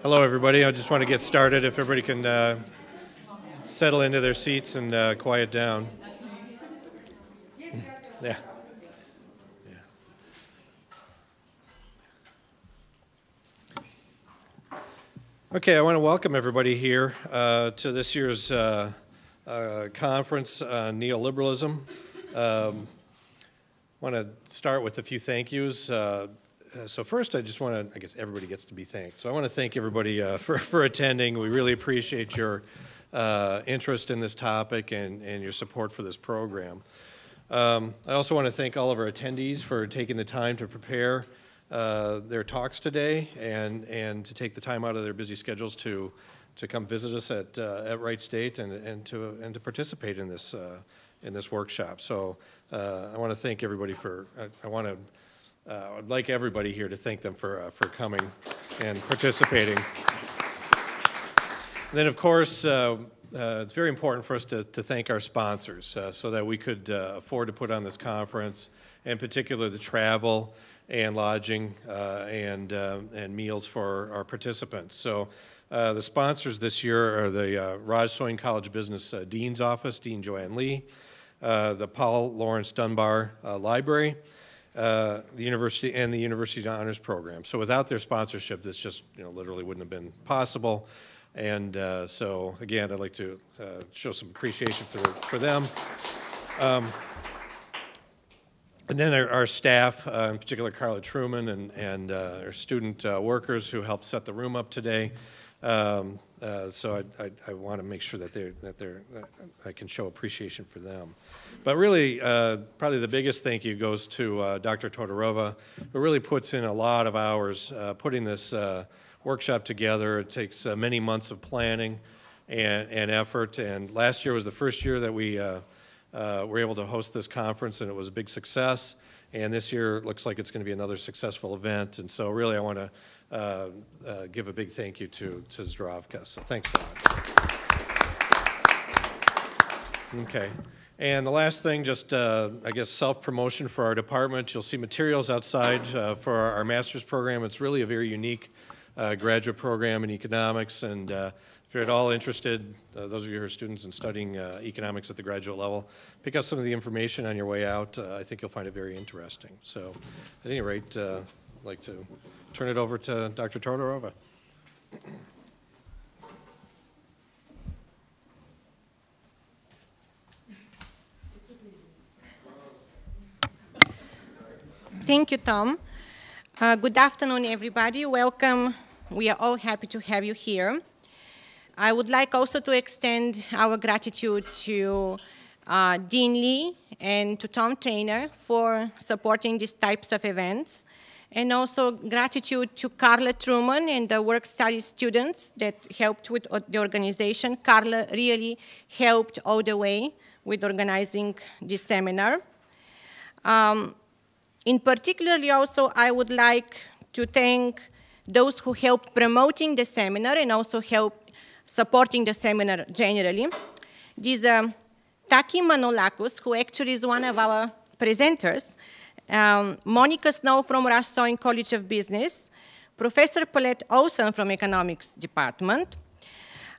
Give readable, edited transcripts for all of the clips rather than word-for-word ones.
Hello, everybody. I just want to get started. If everybody can settle into their seats and quiet down. Yeah. Okay, I want to welcome everybody here to this year's conference on neoliberalism. I want to start with a few thank yous. So first, I just want to, I guess everybody gets to be thanked. So I want to thank everybody for attending. We really appreciate your interest in this topic and your support for this program. I also want to thank all of our attendees for taking the time to prepare their talks today and to take the time out of their busy schedules to come visit us at Wright State and to participate in this workshop. So I want to thank everybody I'd like everybody here to thank them for coming and participating. And then, of course, it's very important for us to thank our sponsors so that we could afford to put on this conference, in particular the travel and lodging and meals for our participants. So the sponsors this year are the Raj Soin College Business Dean's Office, Dean Joanne Lee, the Paul Lawrence Dunbar Library, the University Honors Program. So without their sponsorship, this just literally wouldn't have been possible. And so again, I'd like to show some appreciation for them. And then our staff, in particular Carla Truman and our student workers who helped set the room up today. So I want to make sure that I can show appreciation for them. But really, probably the biggest thank you goes to Dr. Todorova, who really puts in a lot of hours putting this workshop together. It takes many months of planning and effort. And last year was the first year that we were able to host this conference, and it was a big success. And this year it looks like it's going to be another successful event. And so really I want to give a big thank you to Zdravka. So thanks a lot. Okay. And the last thing, just I guess self-promotion for our department. You'll see materials outside for our master's program. It's really a very unique graduate program in economics. And if you're at all interested, those of you who are students and studying economics at the graduate level, pick up some of the information on your way out. I think you'll find it very interesting. So at any rate, I'd like to turn it over to Dr. Todorova. Thank you, Tom. Good afternoon, everybody. Welcome. We are all happy to have you here. I would like also to extend our gratitude to Dean Lee and to Tom Trainer for supporting these types of events, and also gratitude to Carla Truman and the work study students that helped with the organization. Carla really helped all the way with organizing this seminar. In particularly also, I would like to thank those who helped promoting the seminar and also helped supporting the seminar generally. This is Taki Manolakos, who actually is one of our presenters, Monica Snow from Raj Soin College of Business, Professor Paulette Olson from Economics Department,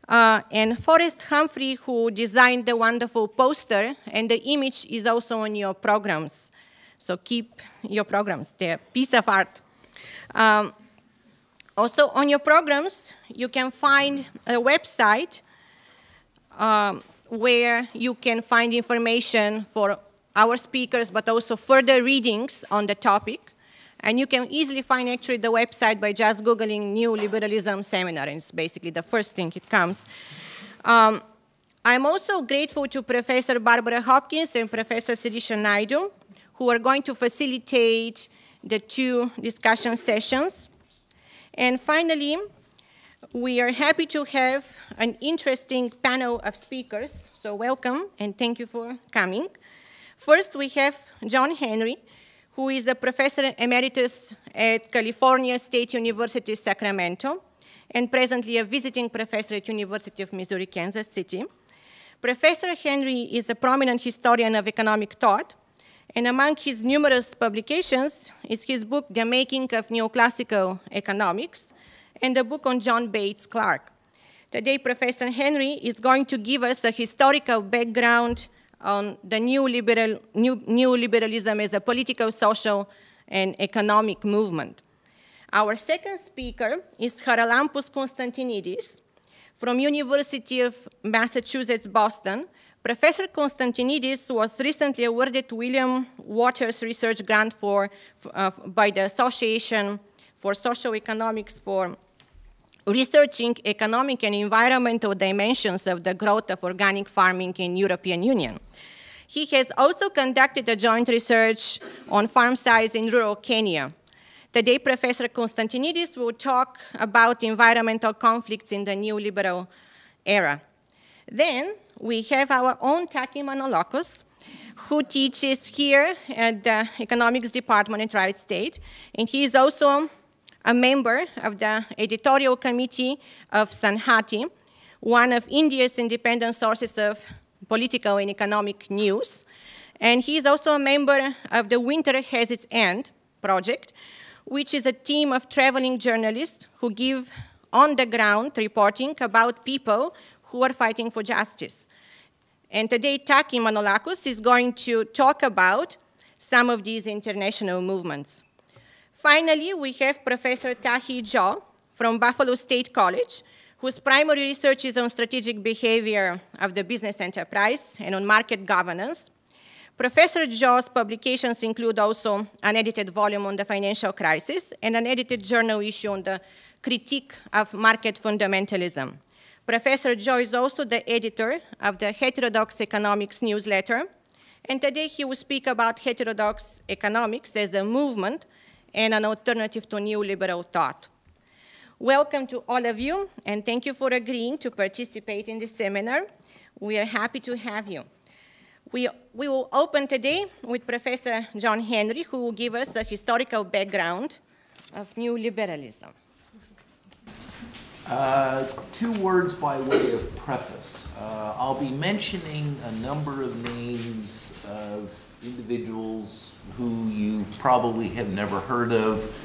and Forrest Humphrey, who designed the wonderful poster, and the image is also on your programs. So keep your programs, they're a piece of art. Also on your programs, you can find a website where you can find information for our speakers, but also further readings on the topic. And you can easily find actually the website by just Googling Neoliberalism seminar, and it's basically the first thing it comes. I'm also grateful to Professor Barbara Hopkins and Professor Sirisha Naidu, who are going to facilitate the two discussion sessions. And finally, we are happy to have an interesting panel of speakers, so welcome and thank you for coming. First, we have John Henry, who is a professor emeritus at California State University, Sacramento, and presently a visiting professor at University of Missouri, Kansas City. Professor Henry is a prominent historian of economic thought, and among his numerous publications is his book, The Making of Neoclassical Economics, and a book on John Bates Clark. Today, Professor Henry is going to give us a historical background on the neoliberalism as a political, social, and economic movement. Our second speaker is Charalampos Kostantinidis from University of Massachusetts, Boston. Professor Kostantinidis was recently awarded William Waters Research Grant by the Association for Social Economics for researching economic and environmental dimensions of the growth of organic farming in European Union. He has also conducted a joint research on farm size in rural Kenya. Today, Professor Kostantinidis will talk about environmental conflicts in the neoliberal era. Then, we have our own Taki Manolakos, who teaches here at the economics department at Wright State, and he is also a member of the editorial committee of Sanhati, one of India's independent sources of political and economic news. And he is also a member of the Winter Has Its End project, which is a team of traveling journalists who give on-the-ground reporting about people who are fighting for justice. And today, Taki Manolakos is going to talk about some of these international movements. Finally, we have Professor Tahi Jha from Buffalo State College, whose primary research is on strategic behavior of the business enterprise and on market governance. Professor Jha's publications include also an edited volume on the financial crisis and an edited journal issue on the critique of market fundamentalism. Professor Jha is also the editor of the Heterodox Economics newsletter, and today he will speak about heterodox economics as a movement and an alternative to neoliberal thought. Welcome to all of you, and thank you for agreeing to participate in this seminar. We are happy to have you. We will open today with Professor John Henry, who will give us a historical background of neoliberalism. 2 words by way of preface. I'll be mentioning a number of names of individuals who you probably have never heard of,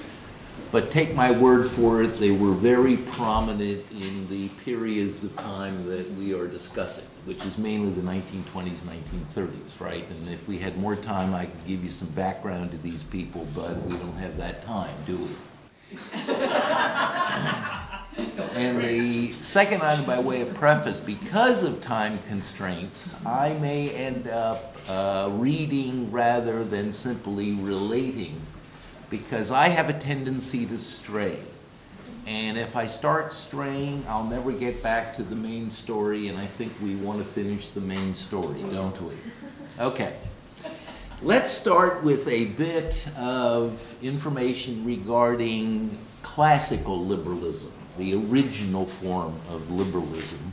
but take my word for it, they were very prominent in the periods of time that we are discussing, which is mainly the 1920s, 1930s, right? And if we had more time, I could give you some background to these people, but we don't have that time, do we? And the second item by way of preface, because of time constraints, I may end up reading rather than simply relating, because I have a tendency to stray. And if I start straying, I'll never get back to the main story, and I think we want to finish the main story, don't we? Okay. Let's start with a bit of information regarding classical liberalism, the original form of liberalism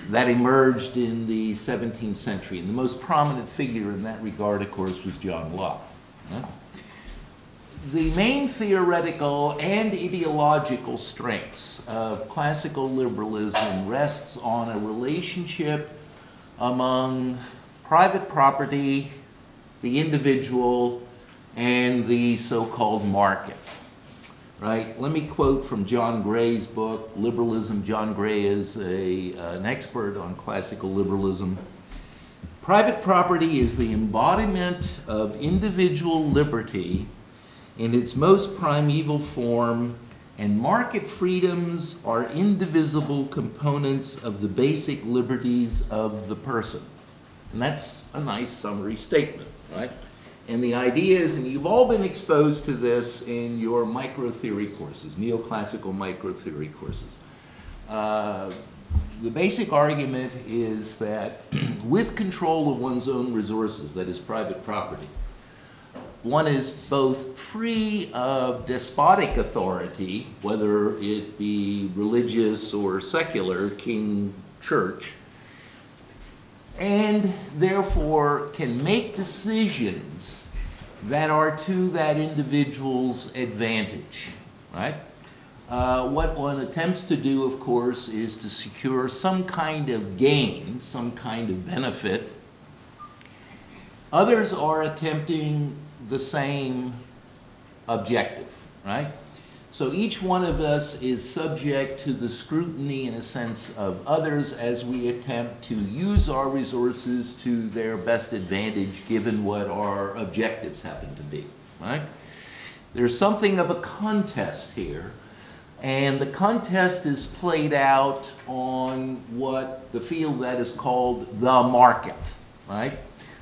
that emerged in the 17th century. And the most prominent figure in that regard, of course, was John Locke. The main theoretical and ideological strengths of classical liberalism rests on a relationship among private property, the individual, and the so-called market. Right? Let me quote from John Gray's book, Liberalism. John Gray is an expert on classical liberalism. Private property is the embodiment of individual liberty in its most primeval form, and market freedoms are indivisible components of the basic liberties of the person. And that's a nice summary statement, right? And the idea is, and you've all been exposed to this in your micro-theory courses, neoclassical micro-theory courses. The basic argument is that with control of one's own resources, that is private property, one is both free of despotic authority, whether it be religious or secular, king, church, and therefore can make decisions that are to that individual's advantage, right? What one attempts to do, of course, is to secure some kind of gain, some kind of benefit. Others are attempting the same objective, right? So each one of us is subject to the scrutiny, in a sense, of others as we attempt to use our resources to their best advantage given what our objectives happen to be, right? There's something of a contest here, and the contest is played out on what the field that is called the market, right?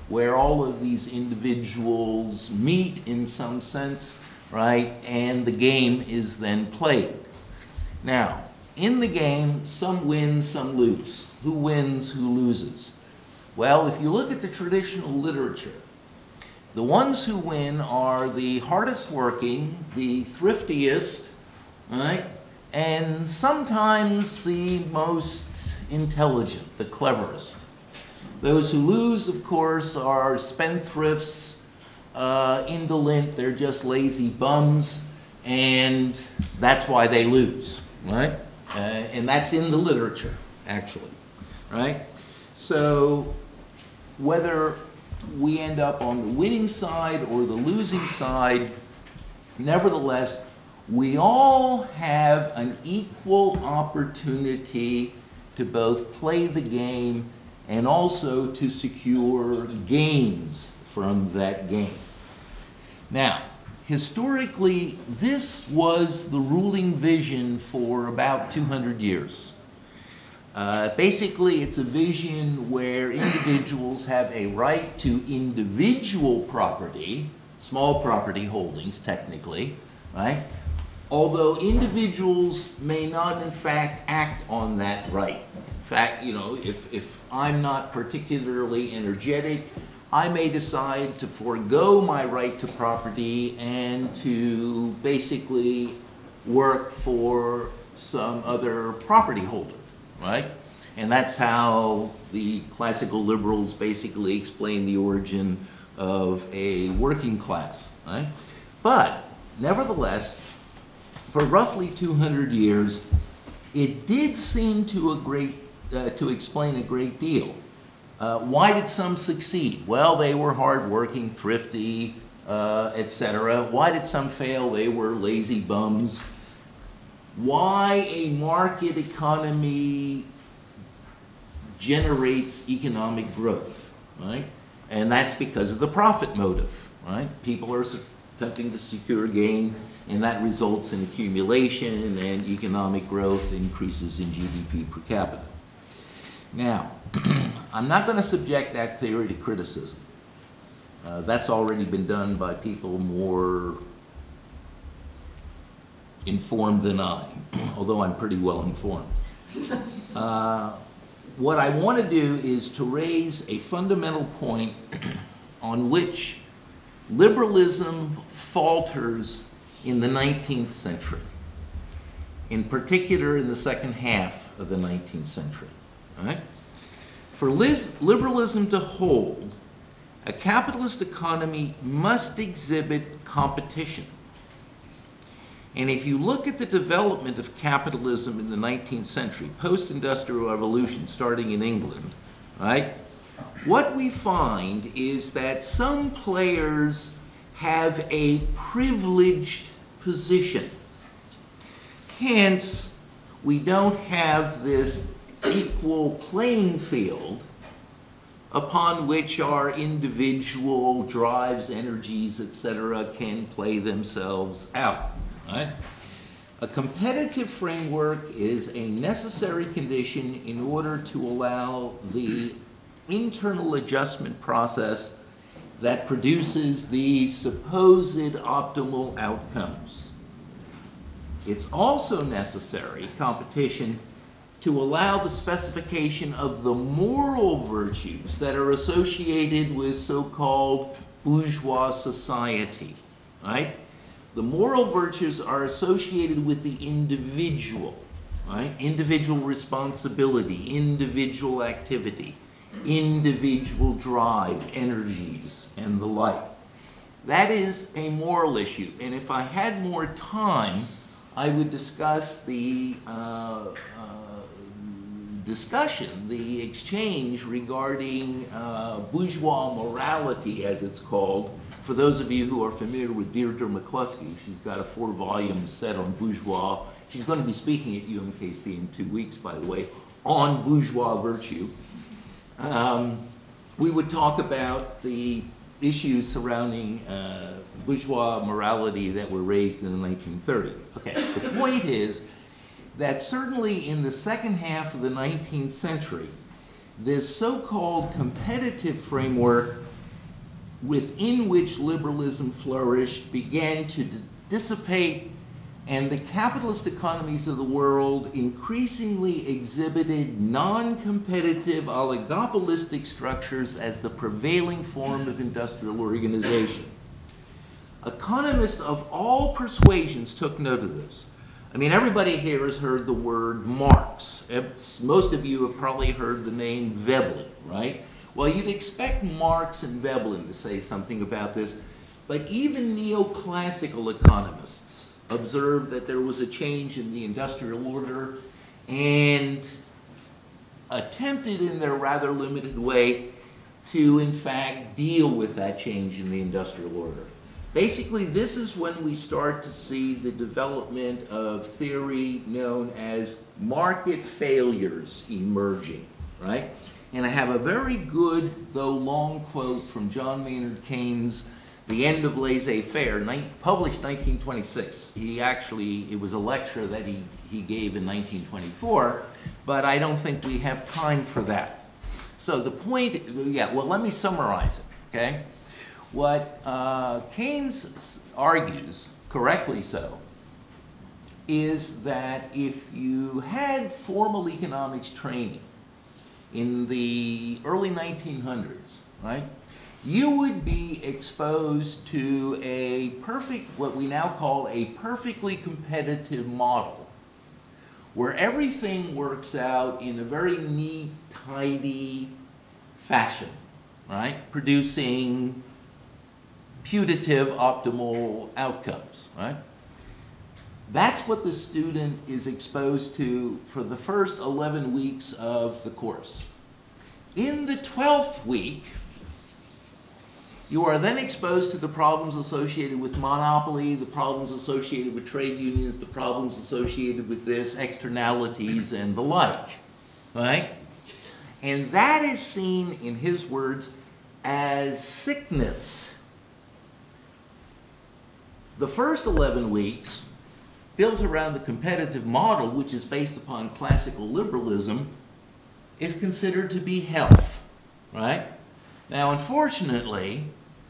Where all of these individuals meet in some sense, right? And the game is then played. Now, in the game, some win, some lose. Who wins, who loses? Well, if you look at the traditional literature, the ones who win are the hardest working, the thriftiest, right? And sometimes the most intelligent, the cleverest. Those who lose, of course, are spendthrifts, indolent, they're just lazy bums, and that's why they lose, right? And that's in the literature, actually, right? So whether we end up on the winning side or the losing side, nevertheless, we all have an equal opportunity to both play the game and also to secure gains from that game. Now, historically, this was the ruling vision for about 200 years. Basically, it's a vision where individuals have a right to individual property, small property holdings technically, right? Although individuals may not in fact act on that right. In fact, you know, if I'm not particularly energetic, I may decide to forego my right to property and to basically work for some other property holder, right? And that's how the classical liberals basically explain the origin of a working class, right? But nevertheless, for roughly 200 years, it did seem to explain a great deal. Why did some succeed? Well, they were hardworking, thrifty, etc. Why did some fail? They were lazy bums. Why a market economy generates economic growth, right? And that's because of the profit motive, right? People are attempting to secure gain, and that results in accumulation, and economic growth increases in GDP per capita. Now, I'm not going to subject that theory to criticism. That's already been done by people more informed than I, although I'm pretty well informed. What I want to do is to raise a fundamental point on which liberalism falters in the 19th century, in particular in the second half of the 19th century. All right? For liberalism to hold, a capitalist economy must exhibit competition. And if you look at the development of capitalism in the 19th century, post-industrial revolution starting in England, right, what we find is that some players have a privileged position. Hence, we don't have this equal playing field upon which our individual drives, energies, etc. can play themselves out. Right? A competitive framework is a necessary condition in order to allow the internal adjustment process that produces the supposed optimal outcomes. It's also necessary, competition, to allow the specification of the moral virtues that are associated with so-called bourgeois society, right? The moral virtues are associated with the individual, right? Individual responsibility, individual activity, individual drive, energies, and the like. That is a moral issue, and if I had more time, I would discuss the discussion, the exchange regarding bourgeois morality, as it's called. For those of you who are familiar with Deirdre McCluskey, she's got a 4-volume set on bourgeois. She's going to be speaking at UMKC in 2 weeks, by the way, on bourgeois virtue. We would talk about the issues surrounding bourgeois morality that were raised in the 1930s. Okay, the point is that certainly in the second half of the 19th century, this so-called competitive framework within which liberalism flourished began to dissipate, and the capitalist economies of the world increasingly exhibited non-competitive oligopolistic structures as the prevailing form of industrial organization. Economists of all persuasions took note of this. I mean, everybody here has heard the word Marx. Most of you have probably heard the name Veblen, right? Well, you'd expect Marx and Veblen to say something about this, but even neoclassical economists observed that there was a change in the industrial order and attempted in their rather limited way to, in fact, deal with that change in the industrial order. Basically, this is when we start to see the development of theory known as market failures emerging, right? And I have a very good, though long, quote from John Maynard Keynes' The End of Laissez-Faire, published 1926. It was a lecture that he gave in 1924, but I don't think we have time for that. So the point, well, let me summarize it, okay? What Keynes argues, correctly so, is that if you had formal economics training in the early 1900s, right, you would be exposed to what we now call a perfectly competitive model, where everything works out in a very neat, tidy fashion, right, producing putative optimal outcomes, right? That's what the student is exposed to for the first 11 weeks of the course. In the 12th week, you are then exposed to the problems associated with monopoly, the problems associated with trade unions, the problems associated with this, externalities, and the like, right? And that is seen, in his words, as sickness. The first 11 weeks, built around the competitive model, which is based upon classical liberalism, is considered to be health, right? Now, unfortunately,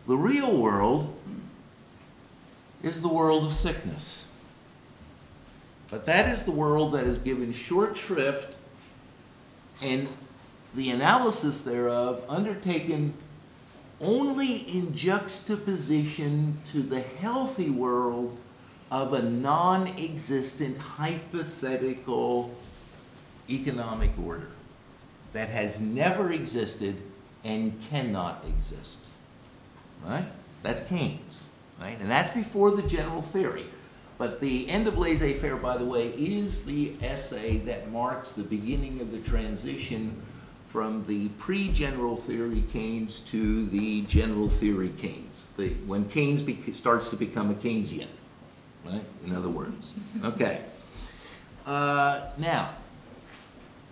the real world is the world of sickness. But that is the world that is given short shrift, and the analysis thereof undertaken only in juxtaposition to the healthy world of a non-existent hypothetical economic order that has never existed and cannot exist, right? That's Keynes, right? And that's before the general theory. But The End of Laissez-Faire, by the way, is the essay that marks the beginning of the transition from the pre-general theory Keynes to the general theory Keynes, when Keynes starts to become a Keynesian, right? In other words, okay. Now,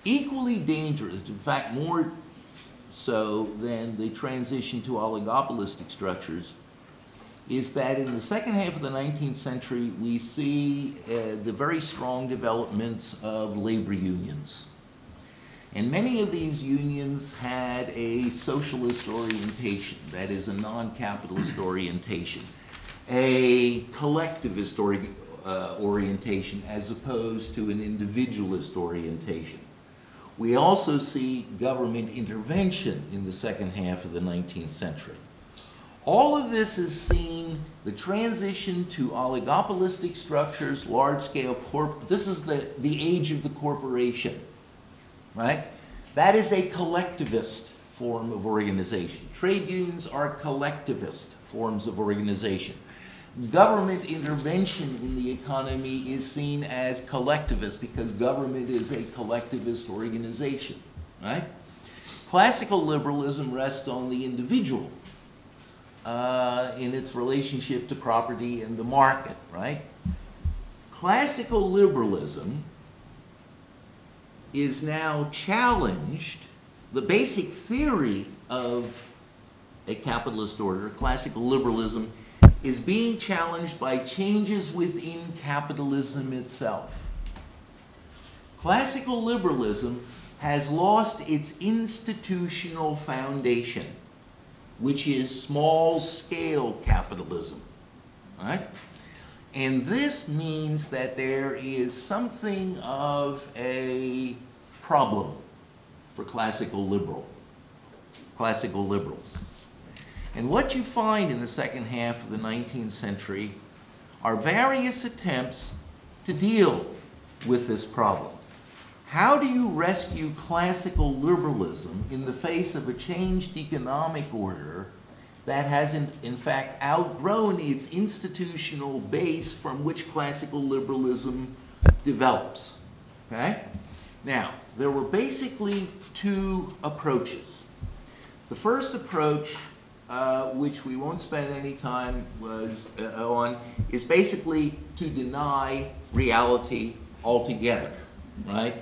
equally dangerous, in fact more so than the transition to oligopolistic structures, is that in the second half of the 19th century we see the very strong developments of labor unions. And many of these unions had a socialist orientation, that is a non-capitalist orientation, a collectivist orientation as opposed to an individualist orientation. We also see government intervention in the second half of the 19th century. All of this is seen, the transition to oligopolistic structures, large-scale this is the age of the corporation, right? That is a collectivist form of organization. Trade unions are collectivist forms of organization. government intervention in the economy is seen as collectivist because government is a collectivist organization, right? Classical liberalism rests on the individual in its relationship to property and the market, right? Classical liberalism is now challenged. The basic theory of a capitalist order, classical liberalism, is being challenged by changes within capitalism itself. Classical liberalism has lost its institutional foundation, which is small-scale capitalism, right? And this means that there is something of a problem for classical liberals. And what you find in the second half of the 19th century are various attempts to deal with this problem. How do you rescue classical liberalism in the face of a changed economic order that hasn't, in fact, outgrown its institutional base from which classical liberalism develops? Okay? Now, there were basically two approaches. The first approach, which we won't spend any time on, is basically to deny reality altogether, right?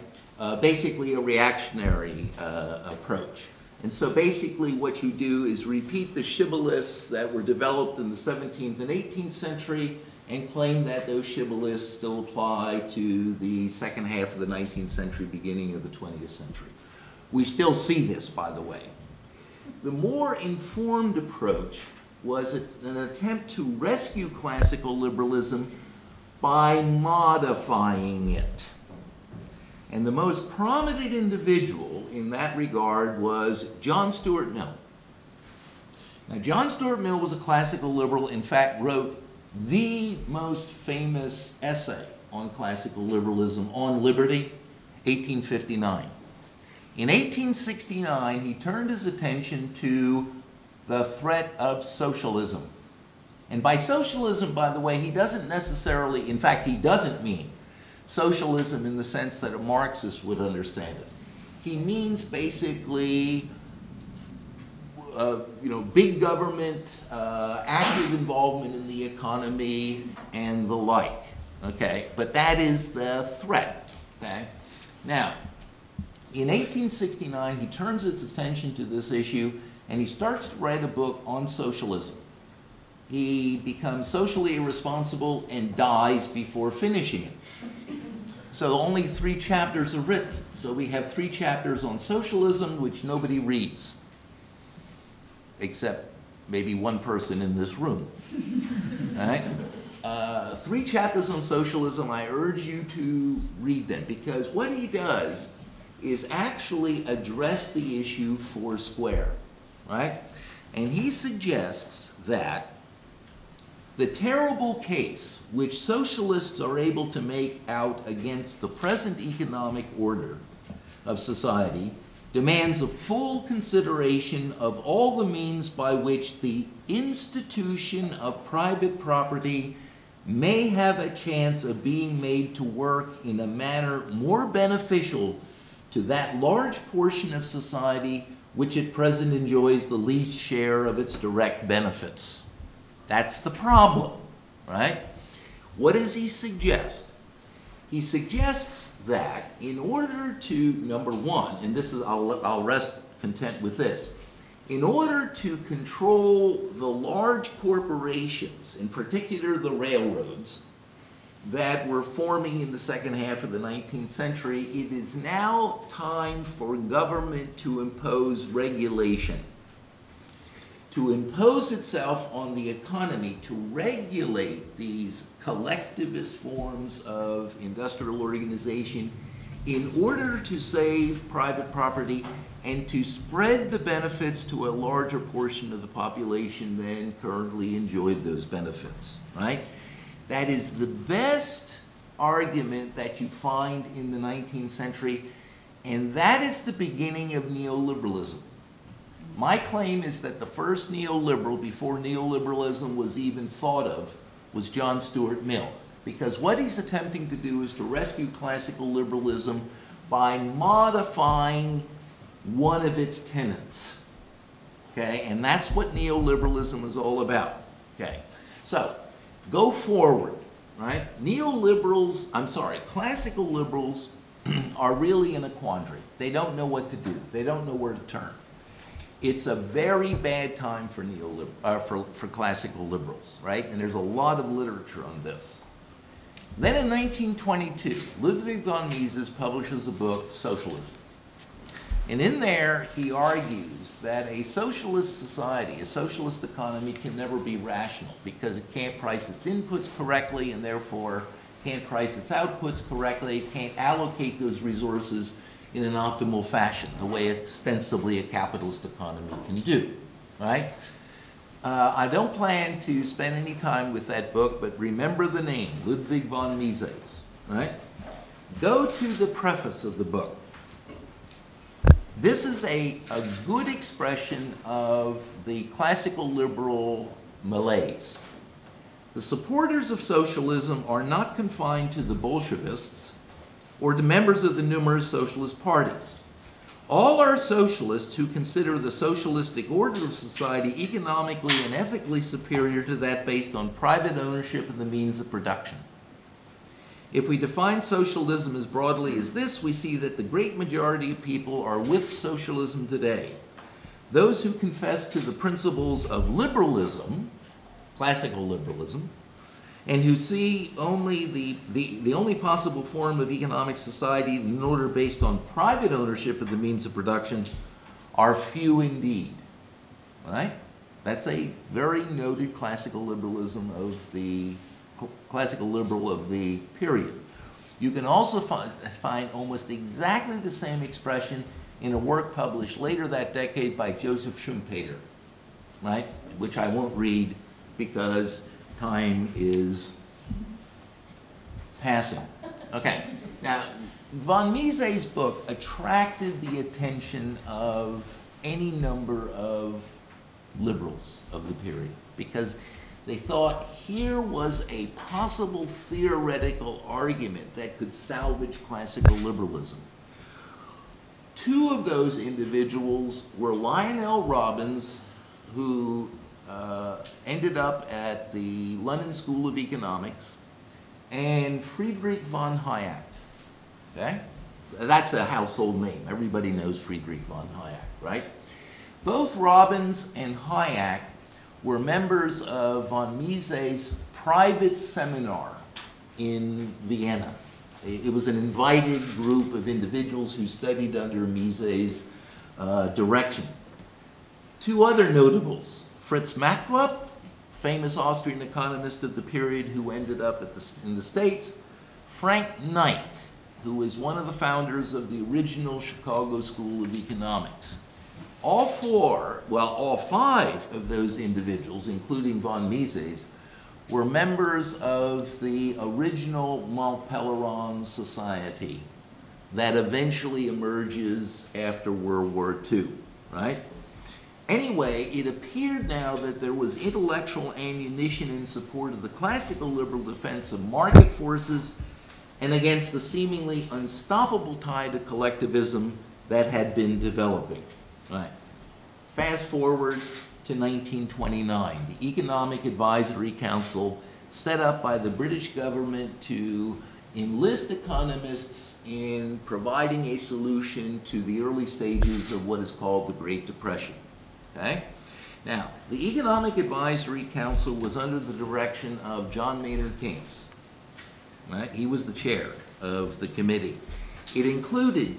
Basically a reactionary approach. And so basically what you do is repeat the shibboleths that were developed in the 17th and 18th century and claim that those shibboleths still apply to the second half of the 19th century, beginning of the 20th century. We still see this, by the way. The more informed approach was an attempt to rescue classical liberalism by modifying it. And the most prominent individual in that regard was John Stuart Mill. Now, John Stuart Mill was a classical liberal, in fact, wrote the most famous essay on classical liberalism, On Liberty, 1859. In 1869, he turned his attention to the threat of socialism. And by socialism, by the way, he doesn't necessarily, in fact, he doesn't mean socialism in the sense that a Marxist would understand it. He means basically, big government, active involvement in the economy, and the like. Okay, but that is the threat. Okay, now, in 1869, he turns his attention to this issue, and he starts to write a book on socialism. He becomes socially irresponsible and dies before finishing it. So only 3 chapters are written. So we have 3 chapters on socialism, which nobody reads, except maybe one person in this room. All right? 3 chapters on socialism. I urge you to read them, because what he does is actually address the issue foursquare, right? And he suggests that the terrible case which socialists are able to make out against the present economic order of society demands a full consideration of all the means by which the institution of private property may have a chance of being made to work in a manner more beneficial to that large portion of society which at present enjoys the least share of its direct benefits. That's the problem, right? What does he suggest? He suggests that in order to, number one, and this is, I'll rest content with this, in order to control the large corporations, in particular the railroads, that were forming in the second half of the 19th century, it is now time for government to impose regulation, to impose itself on the economy, to regulate these collectivist forms of industrial organization in order to save private property and to spread the benefits to a larger portion of the population than currently enjoyed those benefits, right? That is the best argument that you find in the 19th century, and that is the beginning of neoliberalism. My claim is that the first neoliberal, before neoliberalism was even thought of, was John Stuart Mill. Because what he's attempting to do is to rescue classical liberalism by modifying one of its tenets. Okay, and that's what neoliberalism is all about. Okay, so go forward, right? Classical liberals are really in a quandary. They don't know what to do. They don't know where to turn. It's a very bad time for for classical liberals, right? And there's a lot of literature on this. Then in 1922, Ludwig von Mises publishes a book, Socialism. And in there, he argues that a socialist society, a socialist economy, can never be rational because it can't price its inputs correctly and therefore can't price its outputs correctly, it can't allocate those resources in an optimal fashion, the way ostensibly a capitalist economy can do, right? I don't plan to spend any time with that book, but remember the name, Ludwig von Mises, right? Go to the preface of the book. This is a good expression of the classical liberal malaise. The supporters of socialism are not confined to the Bolshevists or to members of the numerous socialist parties. All are socialists who consider the socialistic order of society economically and ethically superior to that based on private ownership of the means of production. If we define socialism as broadly as this, we see that the great majority of people are with socialism today. Those who confess to the principles of liberalism, classical liberalism, and who see only the only possible form of economic society in order based on private ownership of the means of production are few indeed, right? That's a very noted classical liberalism of the classical liberal of the period. You can also find almost exactly the same expression in a work published later that decade by Joseph Schumpeter, right? Which I won't read because time is passing. Okay, now von Mises' book attracted the attention of any number of liberals of the period because they thought here was a possible theoretical argument that could salvage classical liberalism. Two of those individuals were Lionel Robbins, who ended up at the London School of Economics, and Friedrich von Hayek. Okay? That's a household name. Everybody knows Friedrich von Hayek, right? Both Robbins and Hayek were members of von Mises' private seminar in Vienna. It was an invited group of individuals who studied under Mises' direction. Two other notables, Fritz Machlup, famous Austrian economist of the period who ended up in the States, Frank Knight, who was one of the founders of the original Chicago School of Economics. All five of those individuals, including von Mises, were members of the original Mont Pelerin Society that eventually emerges after World War II, right? Anyway, it appeared now that there was intellectual ammunition in support of the classical liberal defense of market forces and against the seemingly unstoppable tide of collectivism that had been developing. Right. Fast forward to 1929, the Economic Advisory Council set up by the British government to enlist economists in providing a solution to the early stages of what is called the Great Depression. Okay? Now, the Economic Advisory Council was under the direction of John Maynard Keynes. Right? He was the chair of the committee. It included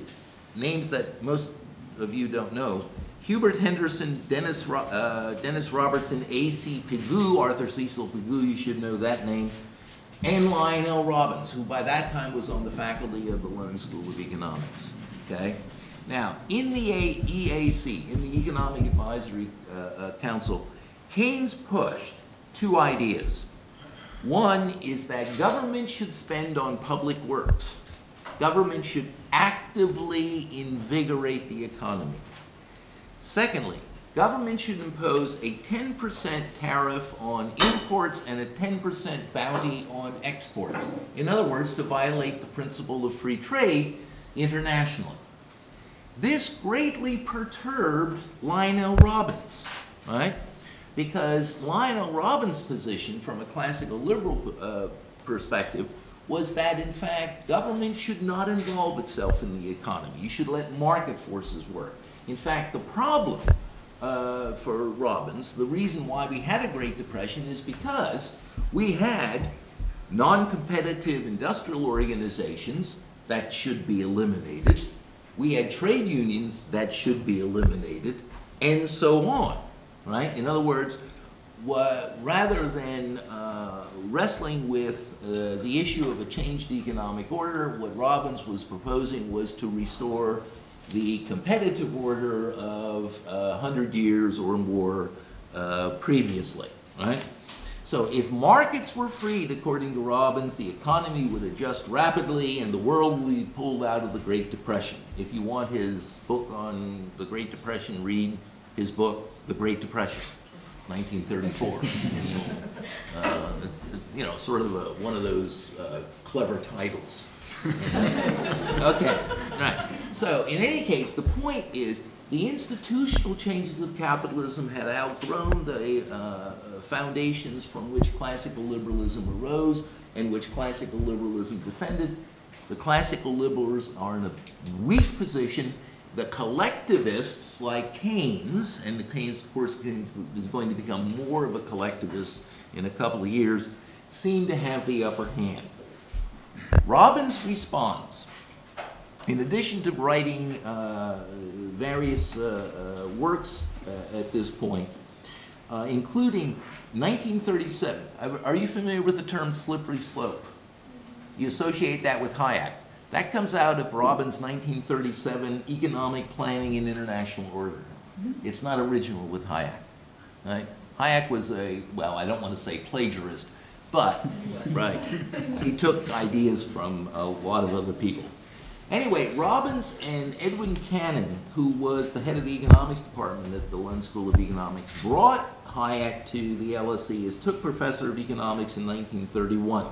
names that most of you don't know: Hubert Henderson, Dennis Robertson, A.C. Pigou, Arthur Cecil Pigou, you should know that name, and Lionel Robbins, who by that time was on the faculty of the London School of Economics. Okay? Now, in the EAC, in the Economic Advisory Council, Keynes pushed two ideas. One is that government should spend on public works. Government should actively invigorate the economy. Secondly, government should impose a 10% tariff on imports and a 10% bounty on exports. In other words, to violate the principle of free trade internationally. This greatly perturbed Lionel Robbins, right? Because Lionel Robbins' position from a classical liberal perspective was that, in fact, government should not involve itself in the economy. You should let market forces work. In fact, the problem for Robbins, the reason why we had a Great Depression is because we had non-competitive industrial organizations that should be eliminated. We had trade unions that should be eliminated, and so on, right? In other words, rather than wrestling with the issue of a changed economic order, what Robbins was proposing was to restore the competitive order of 100 years or more previously, right? So if markets were freed, according to Robbins, the economy would adjust rapidly and the world would be pulled out of the Great Depression. If you want his book on the Great Depression, read his book, The Great Depression, 1934. You know, sort of one of those clever titles. Okay, right. So in any case, the point is the institutional changes of capitalism had outgrown the foundations from which classical liberalism arose and which classical liberalism defended. The classical liberals are in a weak position. The collectivists like Keynes, and Keynes, of course, Keynes is going to become more of a collectivist in a couple of years, seem to have the upper hand. Robbins responds. In addition to writing various works at this point, including 1937. Are you familiar with the term slippery slope? You associate that with Hayek. That comes out of Robbins' 1937 Economic Planning and International Order. It's not original with Hayek. Right? Hayek was well, I don't want to say plagiarist, but right, he took ideas from a lot of other people. Anyway, Robbins and Edwin Cannon, who was the head of the economics department at the London School of Economics, brought Hayek to the LSE as took professor of economics in 1931.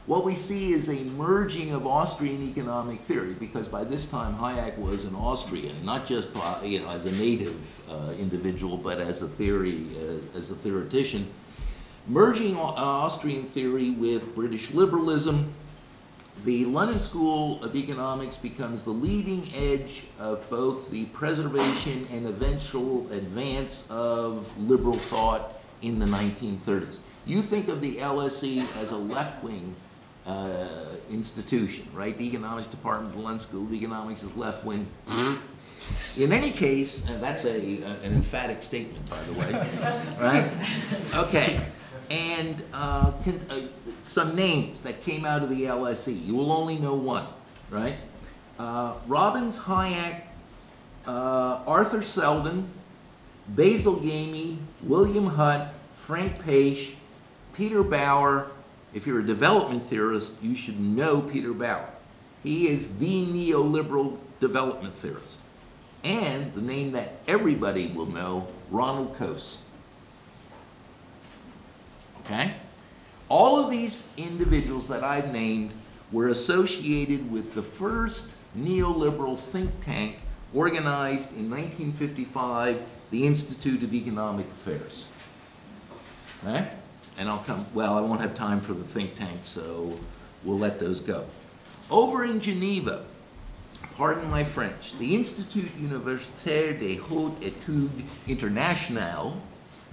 What we see is a merging of Austrian economic theory, because by this time Hayek was an Austrian, not just as a native individual, but as a theoretician, merging Austrian theory with British liberalism. The London School of Economics becomes the leading edge of both the preservation and eventual advance of liberal thought in the 1930s. You think of the LSE as a left-wing institution, right? The economics department of the London School of Economics is left-wing. In any case, that's an emphatic statement, by the way, right? Okay, and some names that came out of the LSE. You will only know one, right? Robbins, Hayek, Arthur Selden, Basil Gamey, William Hutt, Frank Page, Peter Bauer. If you're a development theorist, you should know Peter Bauer. He is the neoliberal development theorist. And the name that everybody will know, Ronald Coase. Okay? All of these individuals that I've named were associated with the first neoliberal think tank organized in 1955, the Institute of Economic Affairs. Right? And I'll come, well, I won't have time for the think tank, so we'll let those go. Over in Geneva, pardon my French, the Institut Universitaire des Hautes Études Internationales,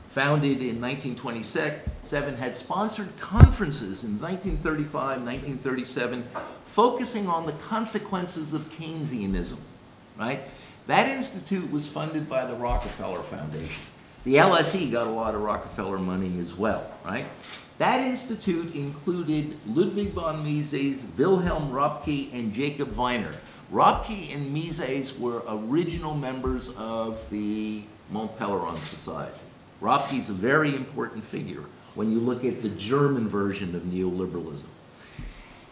founded in 1927, had sponsored conferences in 1935, 1937, focusing on the consequences of Keynesianism, right? That institute was funded by the Rockefeller Foundation. The LSE got a lot of Rockefeller money as well, right? That institute included Ludwig von Mises, Wilhelm Röpke, and Jacob Wiener. Röpke and Mises were original members of the Mont Pelerin Society. Röpke is a very important figure when you look at the German version of neoliberalism.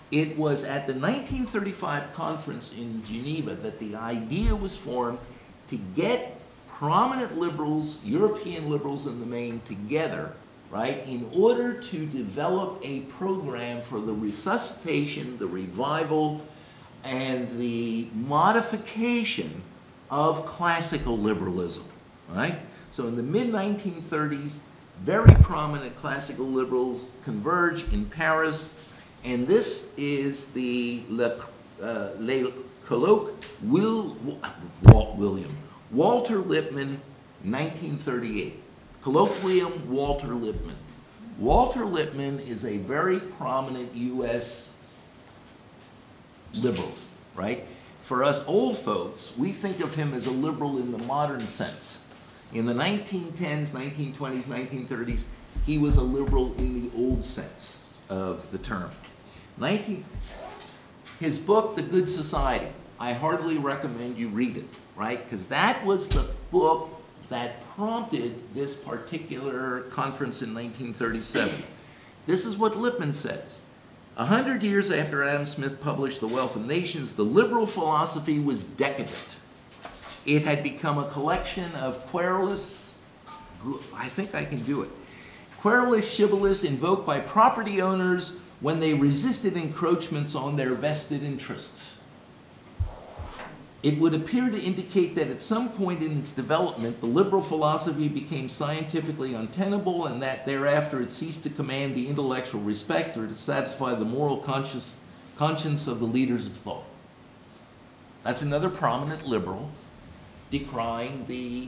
It was at the 1935 conference in Geneva that the idea was formed to get prominent liberals, European liberals in the main, together, right, in order to develop a program for the resuscitation, the revival, and the modification of classical liberalism, right? So in the mid-1930s, very prominent classical liberals converge in Paris, and this is the colloque Walter Lippmann, 1938. Colloquium Walter Lippmann. Walter Lippmann is a very prominent U.S. liberal, right? For us old folks, we think of him as a liberal in the modern sense. In the 1910s, 1920s, 1930s, he was a liberal in the old sense of the term. His book, The Good Society, I heartily recommend you read it, right? Because that was the book that prompted this particular conference in 1937. This is what Lippmann says. 100 years after Adam Smith published The Wealth of Nations, the liberal philosophy was decadent. It had become a collection of querulous, I think I can do it, querulous shibboleths invoked by property owners when they resisted encroachments on their vested interests. It would appear to indicate that at some point in its development, the liberal philosophy became scientifically untenable and that thereafter it ceased to command the intellectual respect or to satisfy the moral conscience of the leaders of thought. That's another prominent liberal decrying the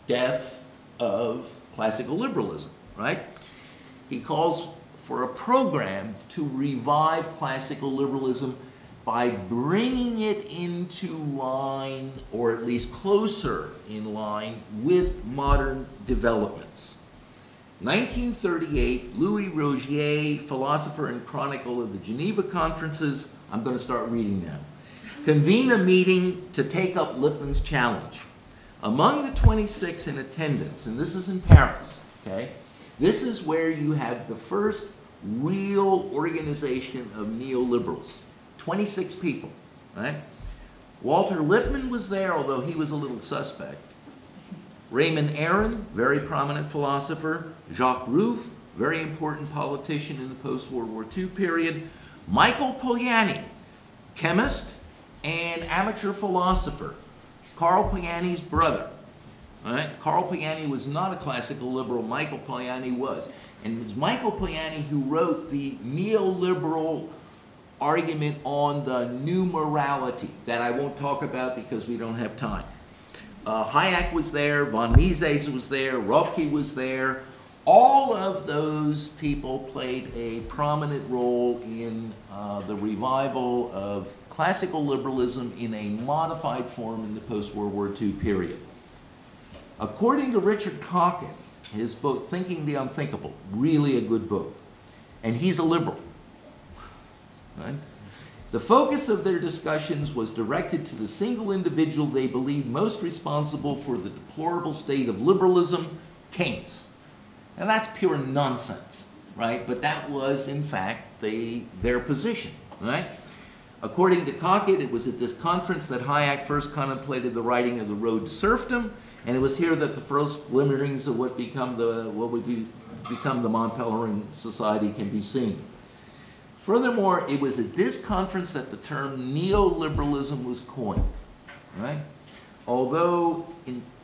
death of classical liberalism, right? He calls for a program to revive classical liberalism by bringing it into line, or at least closer in line, with modern developments. 1938, Louis Rogier, philosopher and chronicle of the Geneva Conferences, I'm going to start reading now, convened a meeting to take up Lippmann's challenge. Among the 26 in attendance, and this is in Paris, okay, this is where you have the first real organization of neoliberals. 26 people, right? Walter Lippmann was there, although he was a little suspect. Raymond Aron, very prominent philosopher. Jacques Rueff, very important politician in the post-World War II period. Michael Polanyi, chemist and amateur philosopher. Karl Polanyi's brother. Right? Karl Polanyi was not a classical liberal. Michael Polanyi was. And it was Michael Polanyi who wrote the neoliberal argument on the new morality that I won't talk about because we don't have time. Hayek was there, von Mises was there, Ropke was there. All of those people played a prominent role in the revival of classical liberalism in a modified form in the post-World War II period. According to Richard Cocken, his book, Thinking the Unthinkable, really a good book, and he's a liberal. Right? The focus of their discussions was directed to the single individual they believed most responsible for the deplorable state of liberalism, Keynes. Now that's pure nonsense, right? But that was, in fact, their position, right? According to Cockett, it was at this conference that Hayek first contemplated the writing of The Road to Serfdom, and it was here that the first glimmerings of what would become the Mont Pelerin Society can be seen. Furthermore, it was at this conference that the term neoliberalism was coined, right? Although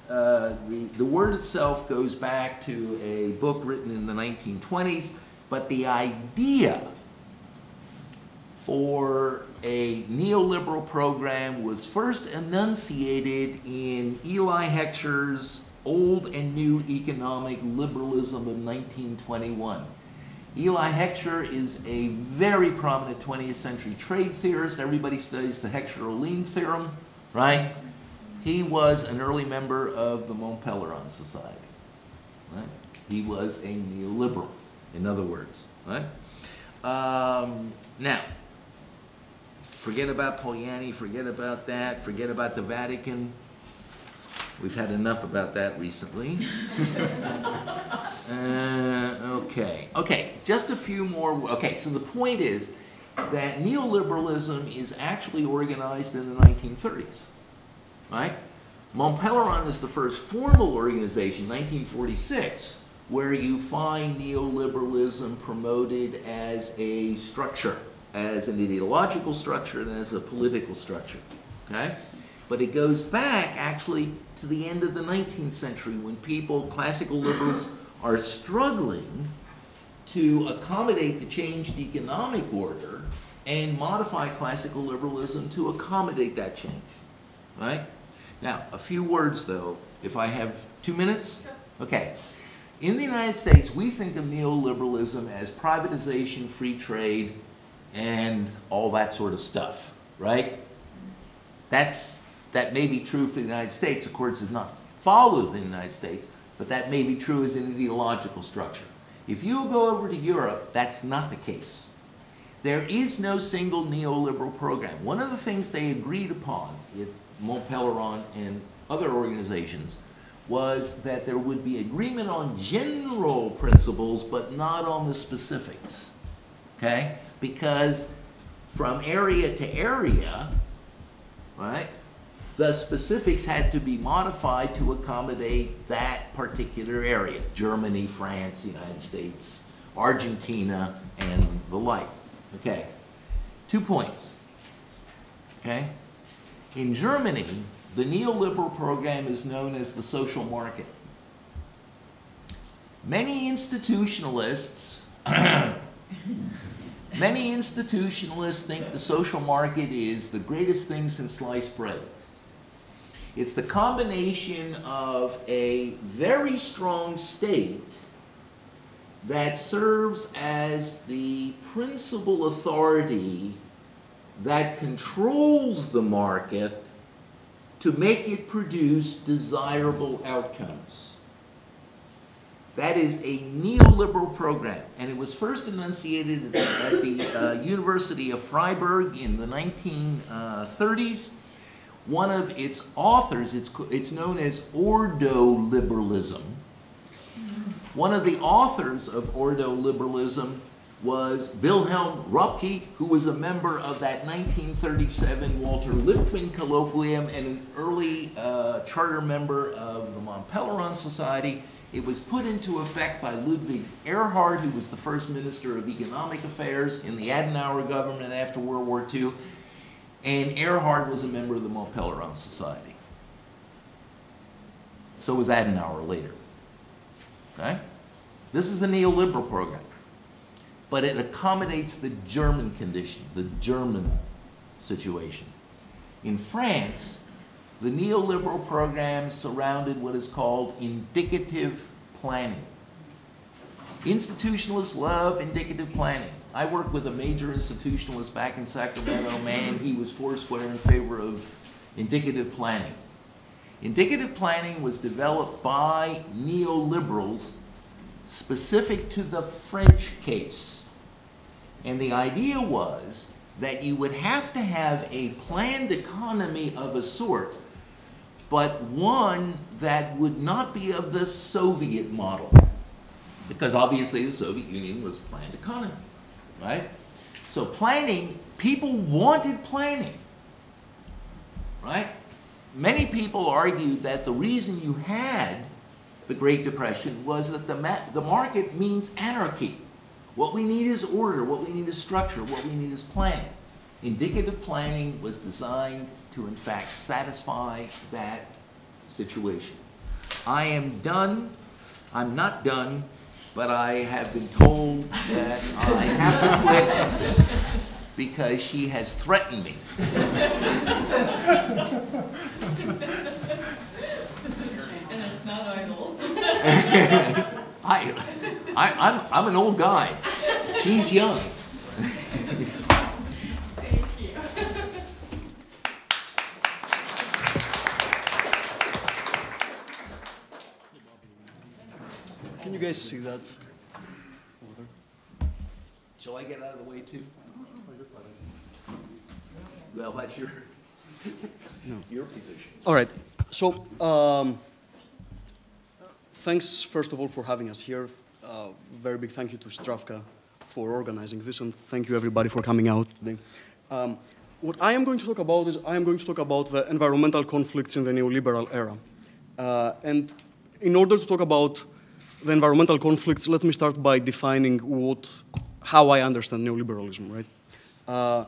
the word itself goes back to a book written in the 1920s, but the idea for a neoliberal program was first enunciated in Eli Heckscher's Old and New Economic Liberalism of 1921. Eli Heckscher is a very prominent 20th century trade theorist. Everybody studies the Heckscher-Ohlin theorem, right? He was an early member of the Mont Pelerin Society, right? He was a neoliberal, in other words, right? Now, forget about Polanyi, forget about that, forget about the Vatican. We've had enough about that recently. Okay, just a few more. Okay, so the point is that neoliberalism is actually organized in the 1930s, right? Mont Pelerin is the first formal organization, 1946, where you find neoliberalism promoted as a structure, as an ideological structure and as a political structure, okay? But it goes back actually to the end of the 19th century when people, classical liberals, are struggling to accommodate the changed economic order and modify classical liberalism to accommodate that change, right? Now, a few words though, if I have 2 minutes? Sure. Okay. In the United States, we think of neoliberalism as privatization, free trade, and all that sort of stuff, right? That may be true for the United States. Of course, it's not followed in the United States, but that may be true as an ideological structure. If you go over to Europe, that's not the case. There is no single neoliberal program. One of the things they agreed upon at Mont Pelerin and other organizations was that there would be agreement on general principles, but not on the specifics, okay? Because from area to area, right, the specifics had to be modified to accommodate that particular area. Germany, France, United States, Argentina, and the like. Okay, 2 points, okay? In Germany, the neoliberal program is known as the social market. Many institutionalists think the social market is the greatest thing since sliced bread. It's the combination of a very strong state that serves as the principal authority that controls the market to make it produce desirable outcomes. That is a neoliberal program, and it was first enunciated at the University of Freiburg in the 1930s. One of its authors, it's known as ordoliberalism. One of the authors of ordoliberalism was Wilhelm Röpke, who was a member of that 1937 Walter Lippmann Colloquium and an early charter member of the Mont Pelerin Society. It was put into effect by Ludwig Erhard, who was the first Minister of Economic Affairs in the Adenauer government after World War II. And Erhard was a member of the Mont Pelerin Society. So was Adenauer later. Okay? This is a neoliberal program. But it accommodates the German conditions, the German situation. In France, the neoliberal program surrounded what is called indicative planning. Institutionalists love indicative planning. I worked with a major institutionalist back in Sacramento. Man, he was foursquare in favor of indicative planning. Indicative planning was developed by neoliberals specific to the French case. And the idea was that you would have to have a planned economy of a sort, but one that would not be of the Soviet model. Because obviously the Soviet Union was a planned economy, right? So planning, people wanted planning, right? Many people argued that the reason you had the Great Depression was that the market means anarchy. What we need is order, what we need is structure, what we need is planning. Indicative planning was designed to, in fact, satisfy that situation. I am done. I'm not done, but I have been told that I have to quit because she has threatened me. And it's not idle. I'm an old guy. She's young. Thank you. Can you guys see that? Shall I get out of the way too? Well, that's your position. All right. So, thanks first of all for having us here. Very big thank you to Stravka for organizing this, and thank you everybody for coming out today. What I am going to talk about is I am going to talk about the environmental conflicts in the neoliberal era. And in order to talk about the environmental conflicts, let me start by defining how I understand neoliberalism, right?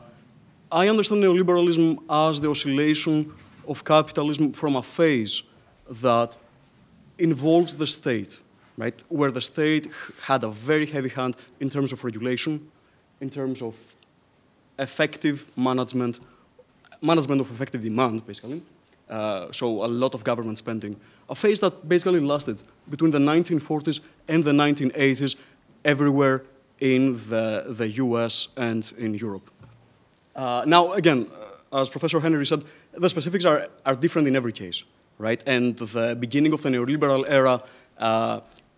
I understand neoliberalism as the oscillation of capitalism from a phase that involves the state, right? Where the state had a very heavy hand in terms of regulation, in terms of effective management of effective demand, basically. So a lot of government spending. A phase that basically lasted between the 1940s and the 1980s everywhere in the US and in Europe. Now, again, as Professor Henry said, the specifics are different in every case, right? And the beginning of the neoliberal era,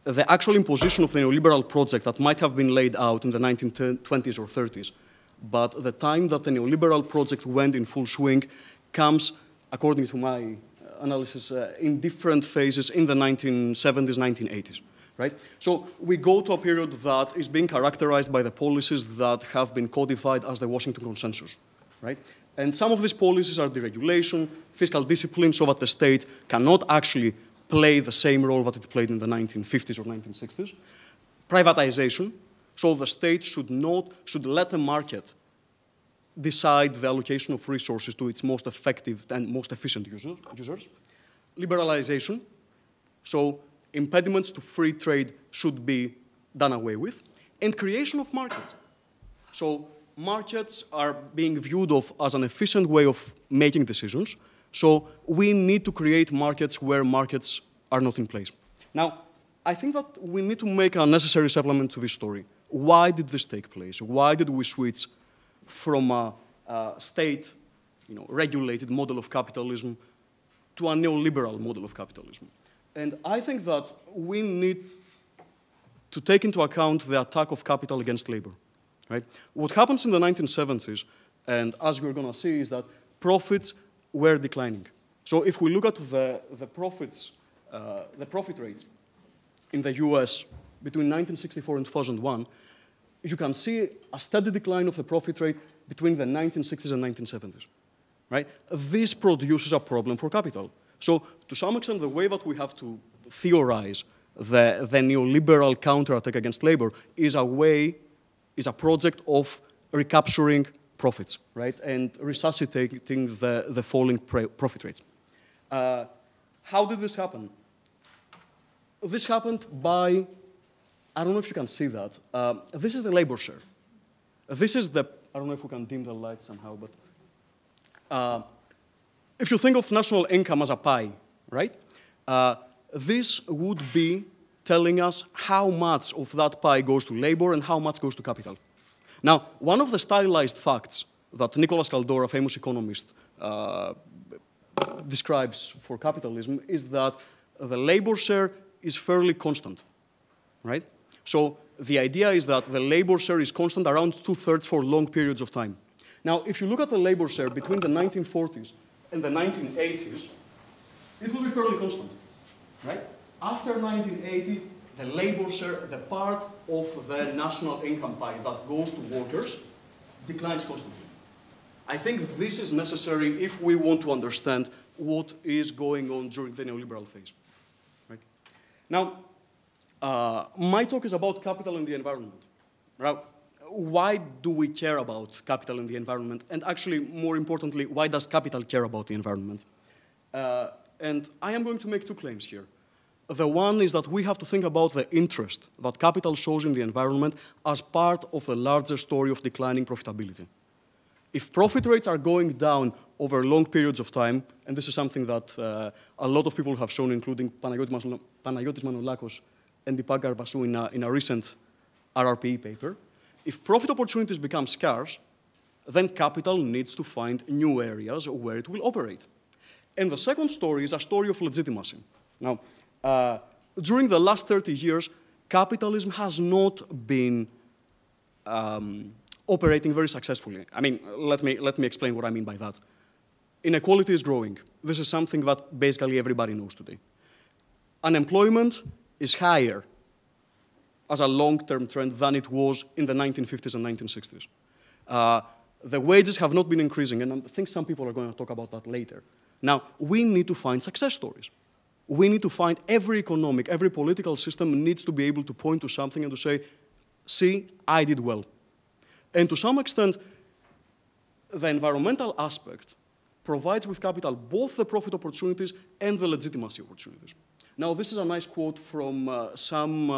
the actual imposition of the neoliberal project that might have been laid out in the 1920s or 30s, but the time that the neoliberal project went in full swing comes, according to my analysis, in different phases in the 1970s, 1980s. Right? So we go to a period that is being characterized by the policies that have been codified as the Washington Consensus. Right? And some of these policies are deregulation, fiscal discipline, so that the state cannot actually play the same role that it played in the 1950s or 1960s. Privatization, so the state should let the market decide the allocation of resources to its most effective and most efficient users. Liberalization, so impediments to free trade should be done away with, and creation of markets. So markets are being viewed as an efficient way of making decisions, so we need to create markets where markets are not in place. Now, I think that we need to make a necessary supplement to this story. Why did this take place? Why did we switch from a state, regulated model of capitalism to a neoliberal model of capitalism? And I think that we need to take into account the attack of capital against labor. Right? What happens in the 1970s, and as you're going to see, is that profits were declining. So if we look at the profit rates in the US between 1964 and 2001, you can see a steady decline of the profit rate between the 1960s and 1970s. Right? This produces a problem for capital. So, to some extent, the way that we have to theorize the neoliberal counterattack against labor is a project of recapturing profits, right, and resuscitating the falling profit rates. How did this happen? This happened by, I don't know if you can see that. This is the labor share. This is I don't know if we can dim the light somehow, but if you think of national income as a pie, right? This would be telling us how much of that pie goes to labor and how much goes to capital. Now, one of the stylized facts that Nicholas Kaldor, a famous economist, describes for capitalism is that the labor share is fairly constant, right? So the idea is that the labor share is constant around 2/3 for long periods of time. Now, if you look at the labor share between the 1940s and the 1980s, it will be fairly constant, right? After 1980, the labor share, the part of the national income pie that goes to workers, declines constantly. I think this is necessary if we want to understand what is going on during the neoliberal phase. Right? Now, my talk is about capital and the environment. Now, why do we care about capital and the environment? And actually, more importantly, why does capital care about the environment? And I am going to make two claims here. The one is that we have to think about the interest that capital shows in the environment as part of the larger story of declining profitability. If profit rates are going down over long periods of time, and this is something that a lot of people have shown, including Panagiotis Manolakos and Deepak Garbasu in a recent RRPE paper, if profit opportunities become scarce, then capital needs to find new areas where it will operate. And the second story is a story of legitimacy. Now, during the last 30 years, capitalism has not been operating very successfully. I mean, let me explain what I mean by that. Inequality is growing. This is something that basically everybody knows today. Unemployment is higher as a long-term trend than it was in the 1950s and 1960s. The wages have not been increasing, and I think some people are going to talk about that later. Now, we need to find success stories. We need to find every economic, every political system needs to be able to point to something and to say, see, I did well. And to some extent, the environmental aspect provides with capital both the profit opportunities and the legitimacy opportunities. Now, this is a nice quote from some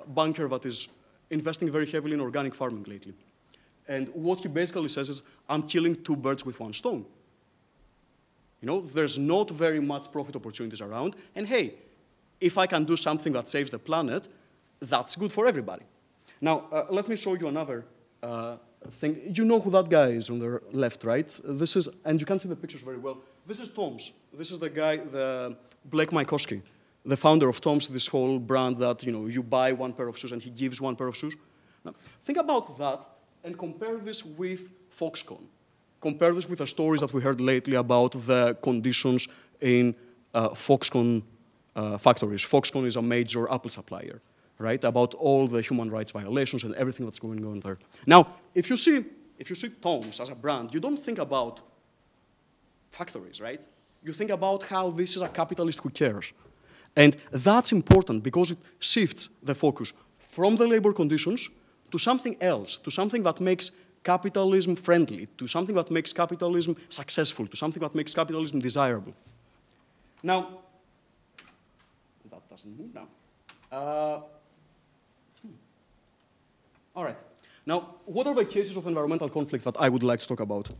banker that is investing very heavily in organic farming lately. And what he basically says is, I'm killing two birds with one stone. You know, there's not very much profit opportunities around, and hey, if I can do something that saves the planet, that's good for everybody. Now, let me show you another thing. You know who that guy is on the left, right? This is, and you can see the pictures very well. This is Tom's. This is the guy, the Blake Mycoskie, the founder of Tom's, this whole brand that, you know, you buy one pair of shoes and he gives one pair of shoes. Now, think about that and compare this with Foxconn. Compare this with the stories that we heard lately about the conditions in Foxconn factories. Foxconn is a major Apple supplier, right? About all the human rights violations and everything that's going on there. Now, if you see Tom's as a brand, you don't think about factories, right? You think about how this is a capitalist who cares. And that's important because it shifts the focus from the labor conditions to something else, to something that makes capitalism friendly, to something that makes capitalism successful, to something that makes capitalism desirable. Now, that doesn't move now. All right. Now, what are the cases of environmental conflict that I would like to talk about?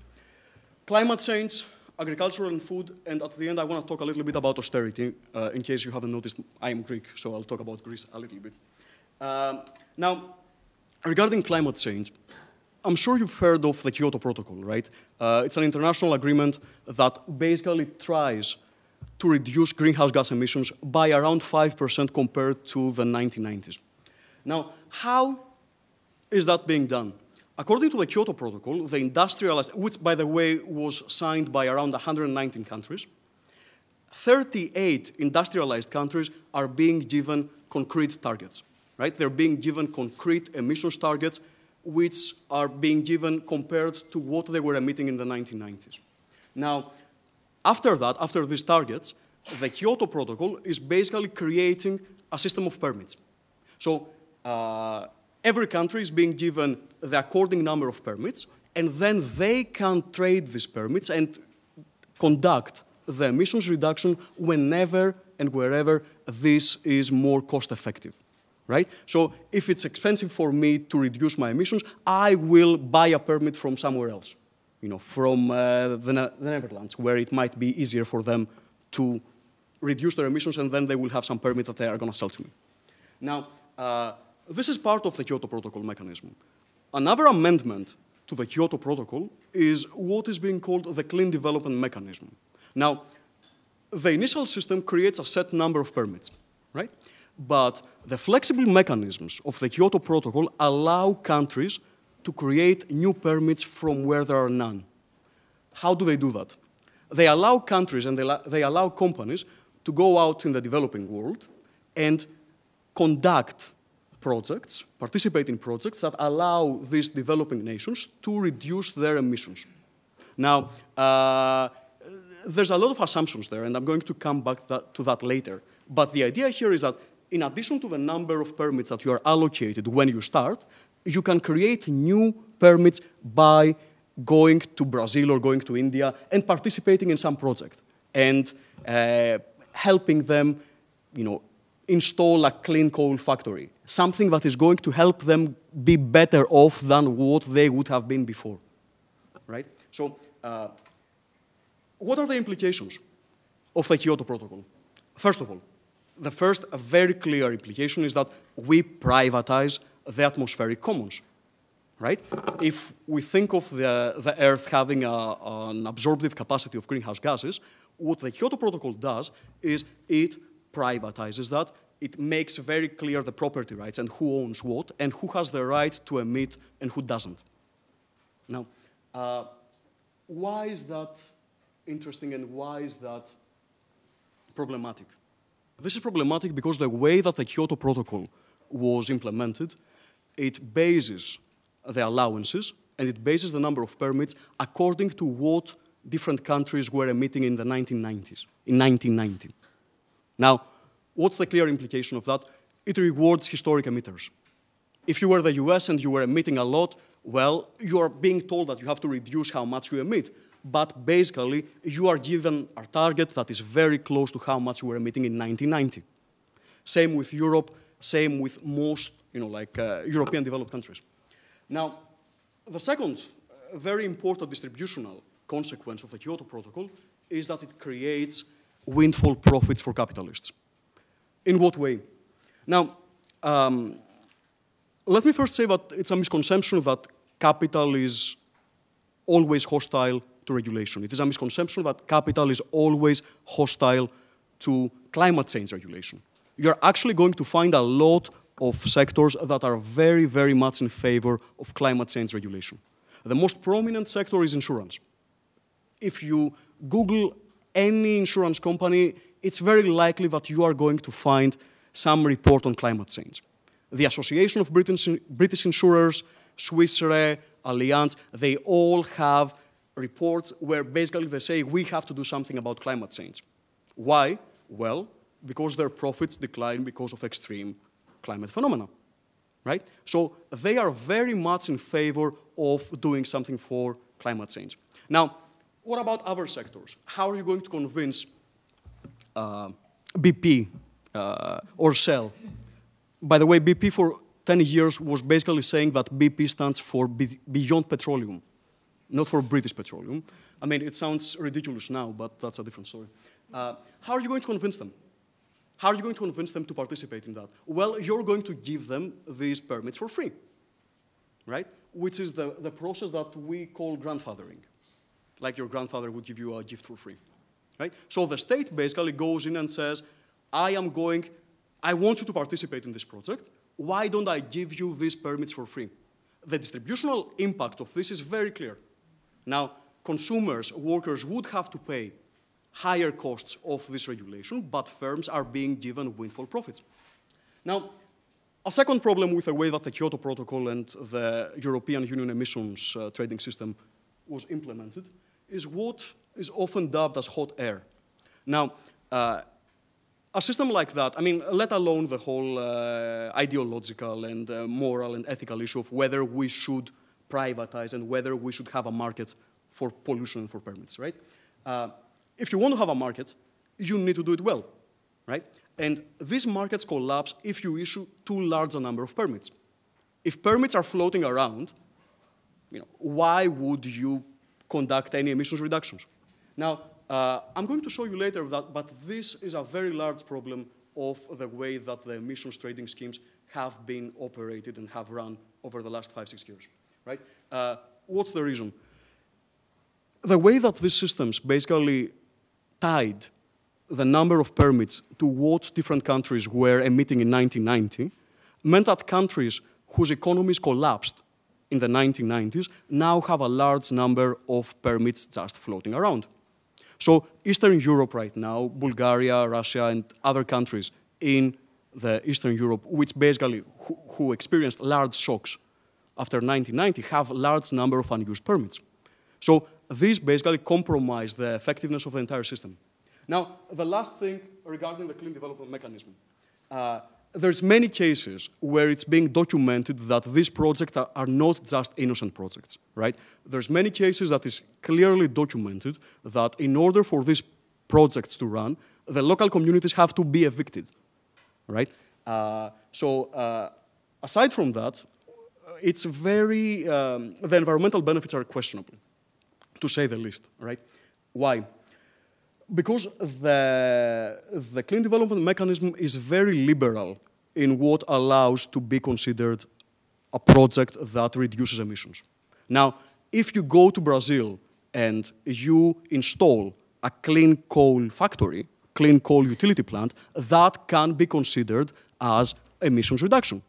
Climate change, agricultural and food, and at the end I want to talk a little bit about austerity. In case you haven't noticed, I am Greek, so I'll talk about Greece a little bit. Now, regarding climate change, I'm sure you've heard of the Kyoto Protocol, right? It's an international agreement that basically tries to reduce greenhouse gas emissions by around 5% compared to the 1990s. Now, how is that being done? According to the Kyoto Protocol, the industrialized, which by the way was signed by around 119 countries, 38 industrialized countries are being given concrete targets, right? They're being given concrete emissions targets which are being given compared to what they were emitting in the 1990s. Now, after that, after these targets, the Kyoto Protocol is basically creating a system of permits. So every country is being given the according number of permits, and then they can trade these permits and conduct the emissions reduction whenever and wherever this is more cost effective. Right? So if it's expensive for me to reduce my emissions, I will buy a permit from somewhere else, you know, from the Netherlands, where it might be easier for them to reduce their emissions, and then they will have some permit that they are going to sell to me. Now, this is part of the Kyoto Protocol mechanism. Another amendment to the Kyoto Protocol is what is being called the Clean Development Mechanism. Now, the initial system creates a set number of permits, right? But the flexible mechanisms of the Kyoto Protocol allow countries to create new permits from where there are none. How do they do that? They allow countries and they allow companies to go out in the developing world and conduct projects, participate in projects that allow these developing nations to reduce their emissions. Now, there's a lot of assumptions there, and I'm going to come back to that later. But the idea here is that in addition to the number of permits that you are allocated when you start, you can create new permits by going to Brazil or going to India and participating in some project and helping them, you know, install a clean coal factory, something that is going to help them be better off than what they would have been before, right? So, what are the implications of the Kyoto Protocol? First of all, the first very clear implication is that we privatize the atmospheric commons, right? If we think of the Earth having an absorptive capacity of greenhouse gases, what the Kyoto Protocol does is it privatizes that. It makes very clear the property rights and who owns what and who has the right to emit and who doesn't. Now, why is that interesting and why is that problematic? This is problematic because the way that the Kyoto Protocol was implemented, it bases the allowances and it bases the number of permits according to what different countries were emitting in the 1990s, in 1990. Now, what's the clear implication of that? It rewards historic emitters. If you were the US and you were emitting a lot, well, you are being told that you have to reduce how much you emit. But basically, you are given a target that is very close to how much you were emitting in 1990. Same with Europe, same with most, European developed countries. Now, the second very important distributional consequence of the Kyoto Protocol is that it creates windfall profits for capitalists. In what way? Now, let me first say that it's a misconception that capital is always hostile to regulation. It is a misconception that capital is always hostile to climate change regulation. You're actually going to find a lot of sectors that are very, very much in favor of climate change regulation. The most prominent sector is insurance. If you Google any insurance company, it's very likely that you are going to find some report on climate change. The Association of British Insurers, Swiss Re, Allianz, they all have reports where basically they say we have to do something about climate change. Why? Well, because their profits decline because of extreme climate phenomena, right? So they are very much in favor of doing something for climate change. Now, what about other sectors? How are you going to convince BP or Shell? By the way, BP for 10 years was basically saying that BP stands for Beyond Petroleum, not for British Petroleum. I mean, it sounds ridiculous now, but that's a different story. How are you going to convince them? How are you going to convince them to participate in that? Well, you're going to give them these permits for free, right? Which is the process that we call grandfathering. Like your grandfather would give you a gift for free, right? So the state basically goes in and says, I want you to participate in this project. Why don't I give you these permits for free? The distributional impact of this is very clear. Now, consumers, workers would have to pay higher costs of this regulation, but firms are being given windfall profits. Now, a second problem with the way that the Kyoto Protocol and the European Union emissions trading system was implemented is what is often dubbed as hot air. Now, a system like that, I mean, let alone the whole ideological and moral and ethical issue of whether we should privatize and whether we should have a market for pollution and for permits, right? If you want to have a market, you need to do it well, right? And these markets collapse if you issue too large a number of permits. If permits are floating around, why would you conduct any emissions reductions? Now, I'm going to show you later that, but this is a very large problem of the way that the emissions trading schemes have been operated and have run over the last 5-6 years, right? What's the reason? The way that these systems basically tied the number of permits to what different countries were emitting in 1990 meant that countries whose economies collapsed in the 1990s now have a large number of permits just floating around. So Eastern Europe right now, Bulgaria, Russia, and other countries in the Eastern Europe, which basically who experienced large shocks after 1990, have a large number of unused permits. So these basically compromise the effectiveness of the entire system. Now, the last thing regarding the clean development mechanism. There's many cases where it's being documented that these projects are not just innocent projects, right? There's many cases that is clearly documented that in order for these projects to run, the local communities have to be evicted, right? Aside from that, it's very, the environmental benefits are questionable, to say the least, right? Why? Because the clean development mechanism is very liberal in what allows to be considered a project that reduces emissions. Now, if you go to Brazil and you install a clean coal factory, clean coal utility plant, that can be considered as emissions reduction.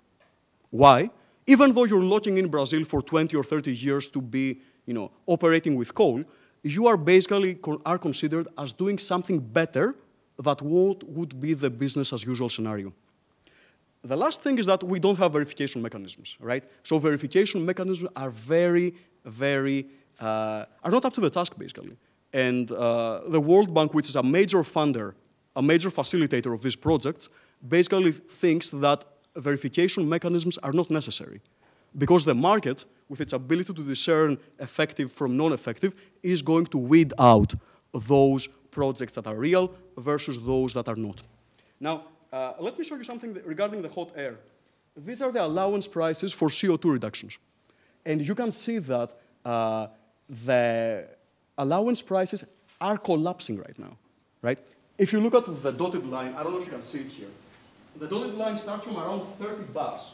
Why? Even though you're locking in Brazil for 20 or 30 years to be, operating with coal, you are basically considered as doing something better than what would be the business as usual scenario. The last thing is that we don't have verification mechanisms, right? So verification mechanisms are very are not up to the task, basically. And the World Bank, which is a major funder, a major facilitator of these projects, basically thinks that verification mechanisms are not necessary, because the market, with its ability to discern effective from non-effective, is going to weed out those projects that are real versus those that are not. Now, let me show you something regarding the hot air. These are the allowance prices for CO2 reductions. And you can see that the allowance prices are collapsing right now, right? If you look at the dotted line, I don't know if you can see it here. The dotted line starts from around $30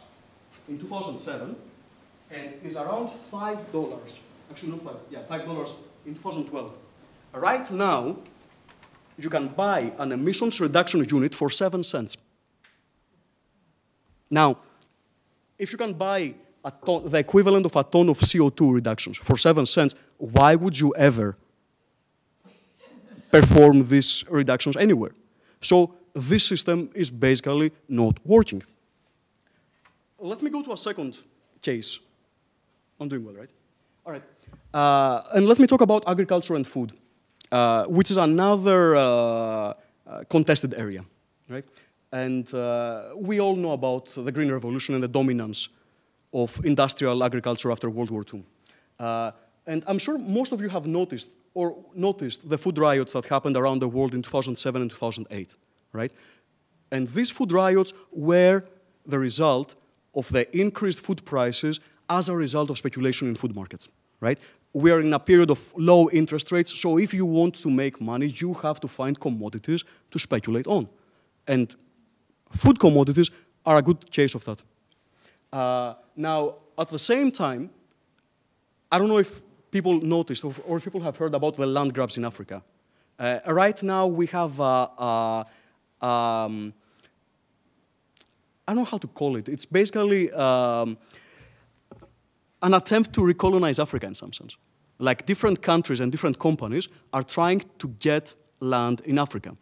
in 2007 and is around $5. Actually, not 5, yeah, $5 in 2012. Right now, you can buy an emissions reduction unit for 7 cents. Now, if you can buy the equivalent of a ton of CO2 reductions for 7 cents, why would you ever perform these reductions anywhere? So this system is basically not working. Let me go to a second case. I'm doing well, right? All right. And let me talk about agriculture and food, which is another contested area, right? And we all know about the Green Revolution and the dominance of industrial agriculture after World War II. And I'm sure most of you have noticed the food riots that happened around the world in 2007 and 2008, right? And these food riots were the result of the increased food prices as a result of speculation in food markets, right? We are in a period of low interest rates, so if you want to make money, you have to find commodities to speculate on. And food commodities are a good case of that. Now, at the same time, I don't know if people noticed or if people have heard about the land grabs in Africa. Right now, we have I don't know how to call it. It's basically an attempt to recolonize Africa in some sense. Like different countries and different companies are trying to get land in Africa,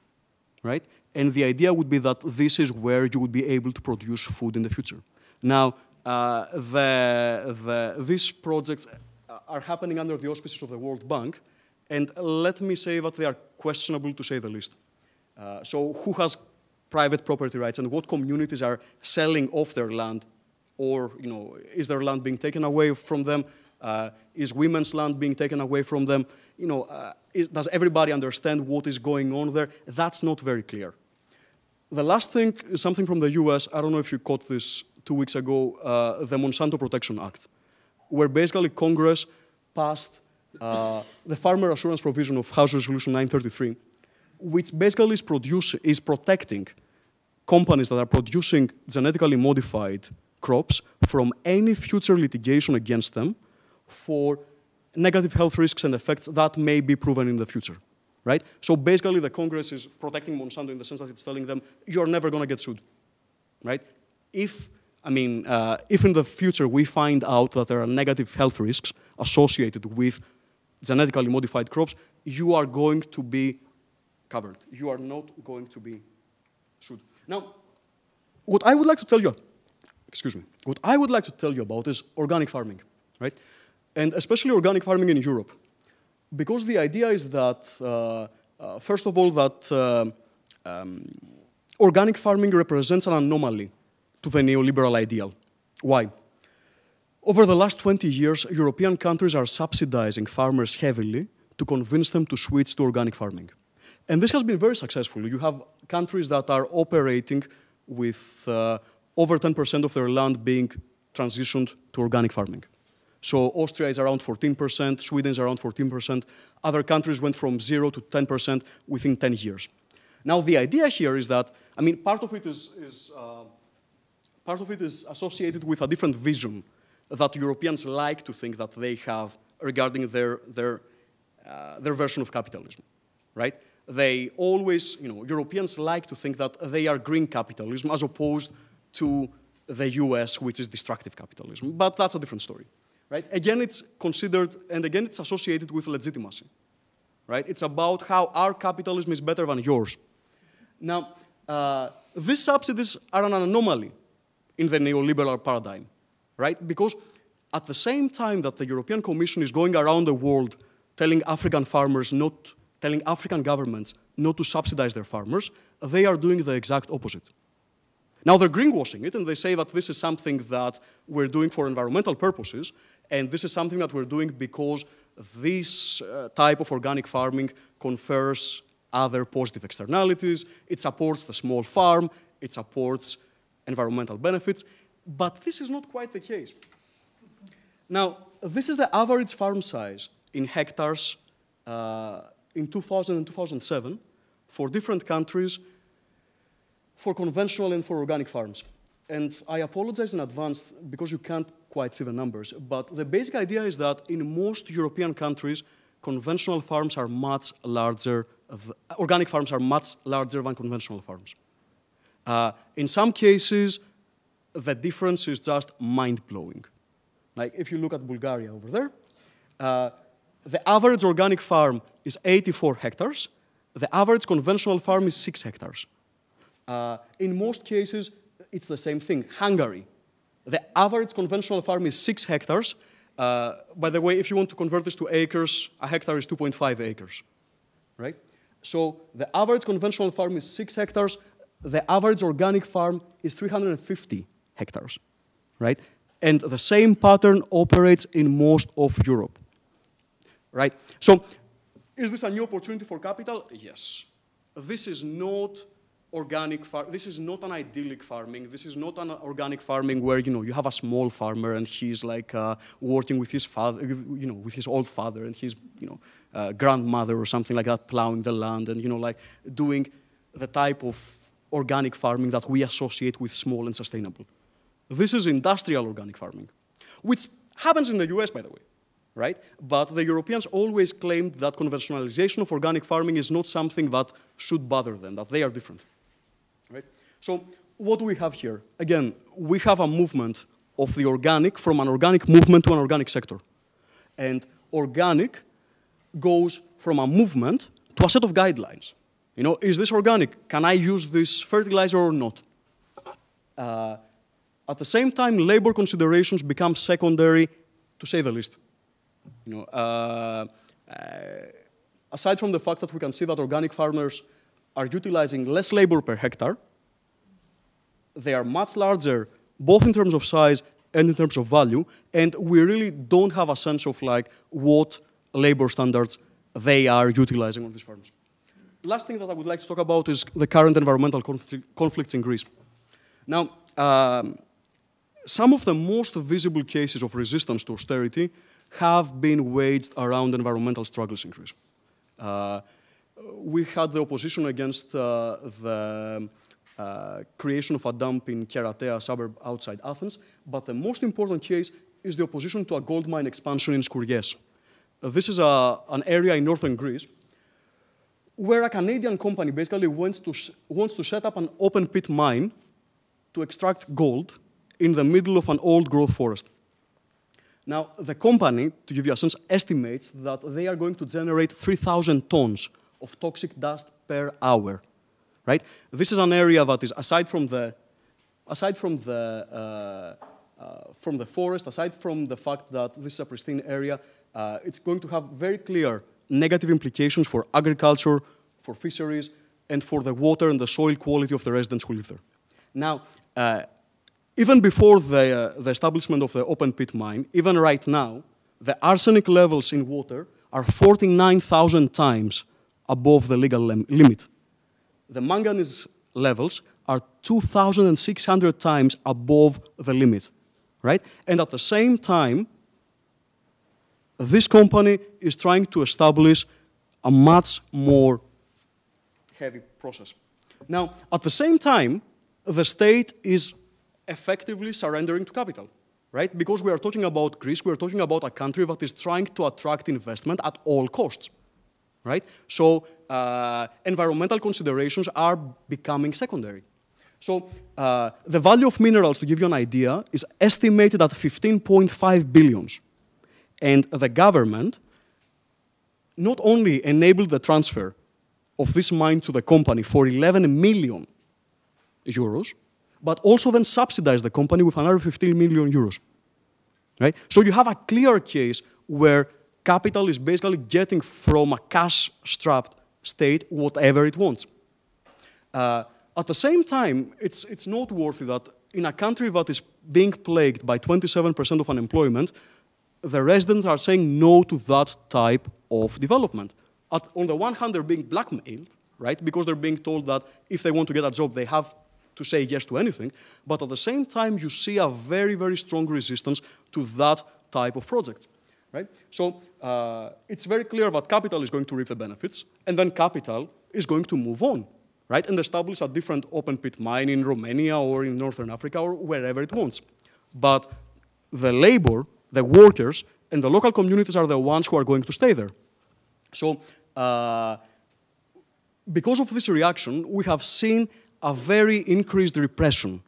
right? And the idea would be that this is where you would be able to produce food in the future. Now, these projects are happening under the auspices of the World Bank, and let me say that they are questionable to say the least. So who has private property rights and what communities are selling off their land, or is their land being taken away from them? Is women's land being taken away from them? Does everybody understand what is going on there? That's not very clear. The last thing is something from the US. I don't know if you caught this 2 weeks ago, the Monsanto Protection Act, where basically Congress passed the Farmer Assurance Provision of House Resolution 933, which basically is protecting companies that are producing genetically modified crops from any future litigation against them for negative health risks and effects that may be proven in the future, right? So basically the Congress is protecting Monsanto in the sense that it's telling them, you're never going to get sued, right? If in the future we find out that there are negative health risks associated with genetically modified crops, you are going to be covered. You are not going to be sued. Now, what I would like to tell you, what I would like to tell you about is organic farming, right? And especially organic farming in Europe. Because the idea is that, first of all, that organic farming represents an anomaly to the neoliberal ideal. Why? Over the last 20 years, European countries are subsidizing farmers heavily to convince them to switch to organic farming. And this has been very successful. You have countries that are operating with over 10% of their land being transitioned to organic farming. So Austria is around 14%, Sweden is around 14%. Other countries went from 0 to 10% within 10 years. Now the idea here is that, part of it is associated with a different vision that Europeans like to think that they have regarding their version of capitalism, right? They always, Europeans like to think that they are green capitalism as opposed to the US, which is destructive capitalism. But that's a different story, right? Again, it's considered, and again, it's associated with legitimacy, right? It's about how our capitalism is better than yours. Now, these subsidies are an anomaly in the neoliberal paradigm, right? Because At the same time that the European Commission is going around the world telling African governments not to subsidize their farmers, they are doing the exact opposite. Now they're greenwashing it, and they say that this is something that we're doing for environmental purposes, and this is something that we're doing because this type of organic farming confers other positive externalities. It supports the small farm, it supports environmental benefits, but this is not quite the case. Now, this is the average farm size in hectares in 2000 and 2007 for different countries, for conventional and for organic farms. And I apologize in advance because you can't quite see the numbers, but the basic idea is that in most European countries, conventional farms are much larger, organic farms are much larger than conventional farms. In some cases, the difference is just mind-blowing. Like if you look at Bulgaria over there, the average organic farm is 84 hectares. The average conventional farm is 6 hectares. In most cases, it's the same thing. Hungary, the average conventional farm is 6 hectares. By the way, if you want to convert this to acres, a hectare is 2.5 acres, right? So the average conventional farm is 6 hectares. The average organic farm is 350 hectares, right? And the same pattern operates in most of Europe, right? So is this a new opportunity for capital? Yes. This is not organic farming. This is not an idyllic farming. This is not an organic farming where, you know, you have a small farmer and he's like working with his father, you know, with his old father and his, you know, grandmother or something like that, plowing the land and, you know, like doing the type of organic farming that we associate with small and sustainable. This is industrial organic farming, which happens in the US, by the way, right? But the Europeans always claimed that conventionalization of organic farming is not something that should bother them, that they are different, right? So what do we have here? Again, we have a movement of the organic from an organic movement to an organic sector. And organic goes from a movement to a set of guidelines. You know, is this organic? Can I use this fertilizer or not? At the same time, labor considerations become secondary, to say the least. You know, aside from the fact that we can see that organic farmers are utilizing less labor per hectare, they are much larger, both in terms of size and in terms of value, and we really don't have a sense of like what labor standards they are utilizing on these farms. Last thing that I would like to talk about is the current environmental conflicts in Greece. Now, some of the most visible cases of resistance to austerity have been waged around environmental struggles in Greece. We had the opposition against the creation of a dump in Keratea, a suburb outside Athens, but the most important case is the opposition to a gold mine expansion in Skouries. This is an area in northern Greece where a Canadian company basically wants to set up an open pit mine to extract gold in the middle of an old growth forest. Now, the company, to give you a sense, estimates that they are going to generate 3,000 tons of toxic dust per hour, right? This is an area that is, aside from the forest, aside from the fact that this is a pristine area, it's going to have very clear negative implications for agriculture, for fisheries, and for the water and the soil quality of the residents who live there. Now, even before the establishment of the open pit mine, even right now, the arsenic levels in water are 49,000 times above the legal limit. The manganese levels are 2,600 times above the limit, right? And at the same time, this company is trying to establish a much more heavy process. Now, at the same time, the state is effectively surrendering to capital, right? Because we are talking about Greece, we are talking about a country that is trying to attract investment at all costs, right? So environmental considerations are becoming secondary. So the value of minerals, to give you an idea, is estimated at 15.5 billion. And the government not only enabled the transfer of this mine to the company for 11 million euros, but also then subsidized the company with another 15 million euros. right? So you have a clear case where capital is basically getting from a cash-strapped state whatever it wants. At the same time, it's noteworthy that in a country that is being plagued by 27% of unemployment, the residents are saying no to that type of development. On the one hand, they're being blackmailed, right? Because they're being told that if they want to get a job, they have to say yes to anything. But at the same time, you see a very, very strong resistance to that type of project, right? So it's very clear that capital is going to reap the benefits, and then capital is going to move on, right? And establish a different open pit mine in Romania or in Northern Africa or wherever it wants. But the labor, the workers, and the local communities are the ones who are going to stay there. So because of this reaction, we have seen a very increased repression.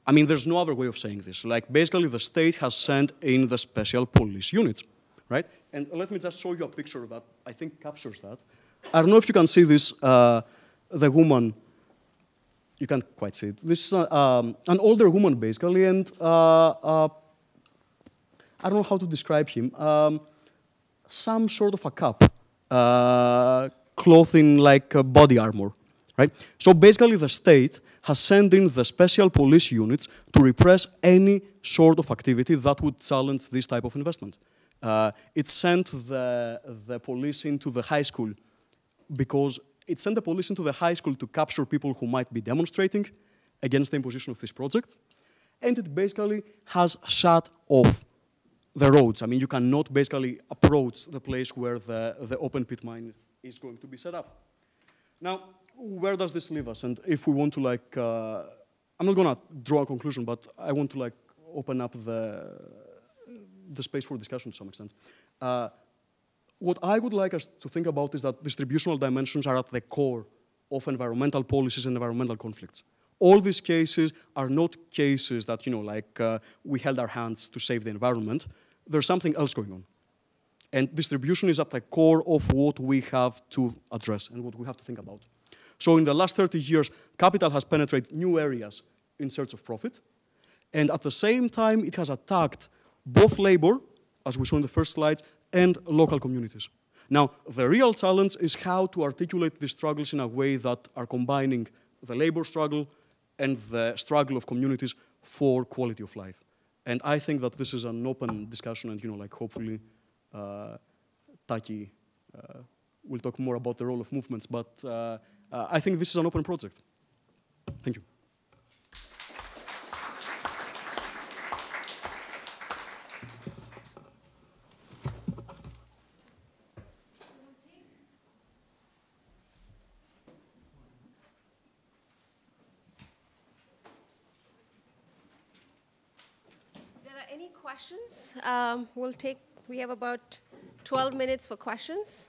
I mean, there's no other way of saying this. Like, basically, the state has sent in the special police units, right? And let me just show you a picture that I think captures that. I don't know if you can see this, the woman. You can't quite see it. This is an older woman, basically, and I don't know how to describe him. Some sort of a cap, clothed in like body armor, right? So basically the state has sent in the special police units to repress any sort of activity that would challenge this type of investment. It sent the police into the high school because it sent the police into the high school to capture people who might be demonstrating against the imposition of this project. And it basically has shut off the roads. I mean, you cannot basically approach the place where the open pit mine is going to be set up. Now, where does this leave us? And if we want to, like, I'm not going to draw a conclusion, but I want to, like, open up the space for discussion to some extent. What I would like us to think about is that distributional dimensions are at the core of environmental policies and environmental conflicts. All these cases are not cases that, you know, like we held our hands to save the environment. There's something else going on. And distribution is at the core of what we have to address and what we have to think about. So in the last 30 years, capital has penetrated new areas in search of profit. And at the same time, it has attacked both labor, as we saw in the first slides, and local communities. Now, the real challenge is how to articulate these struggles in a way that are combining the labor struggle and the struggle of communities for quality of life. And I think that this is an open discussion, and, you know, like, hopefully Taki will talk more about the role of movements, but I think this is an open project. Thank you. Any questions? We have about 12 minutes for questions.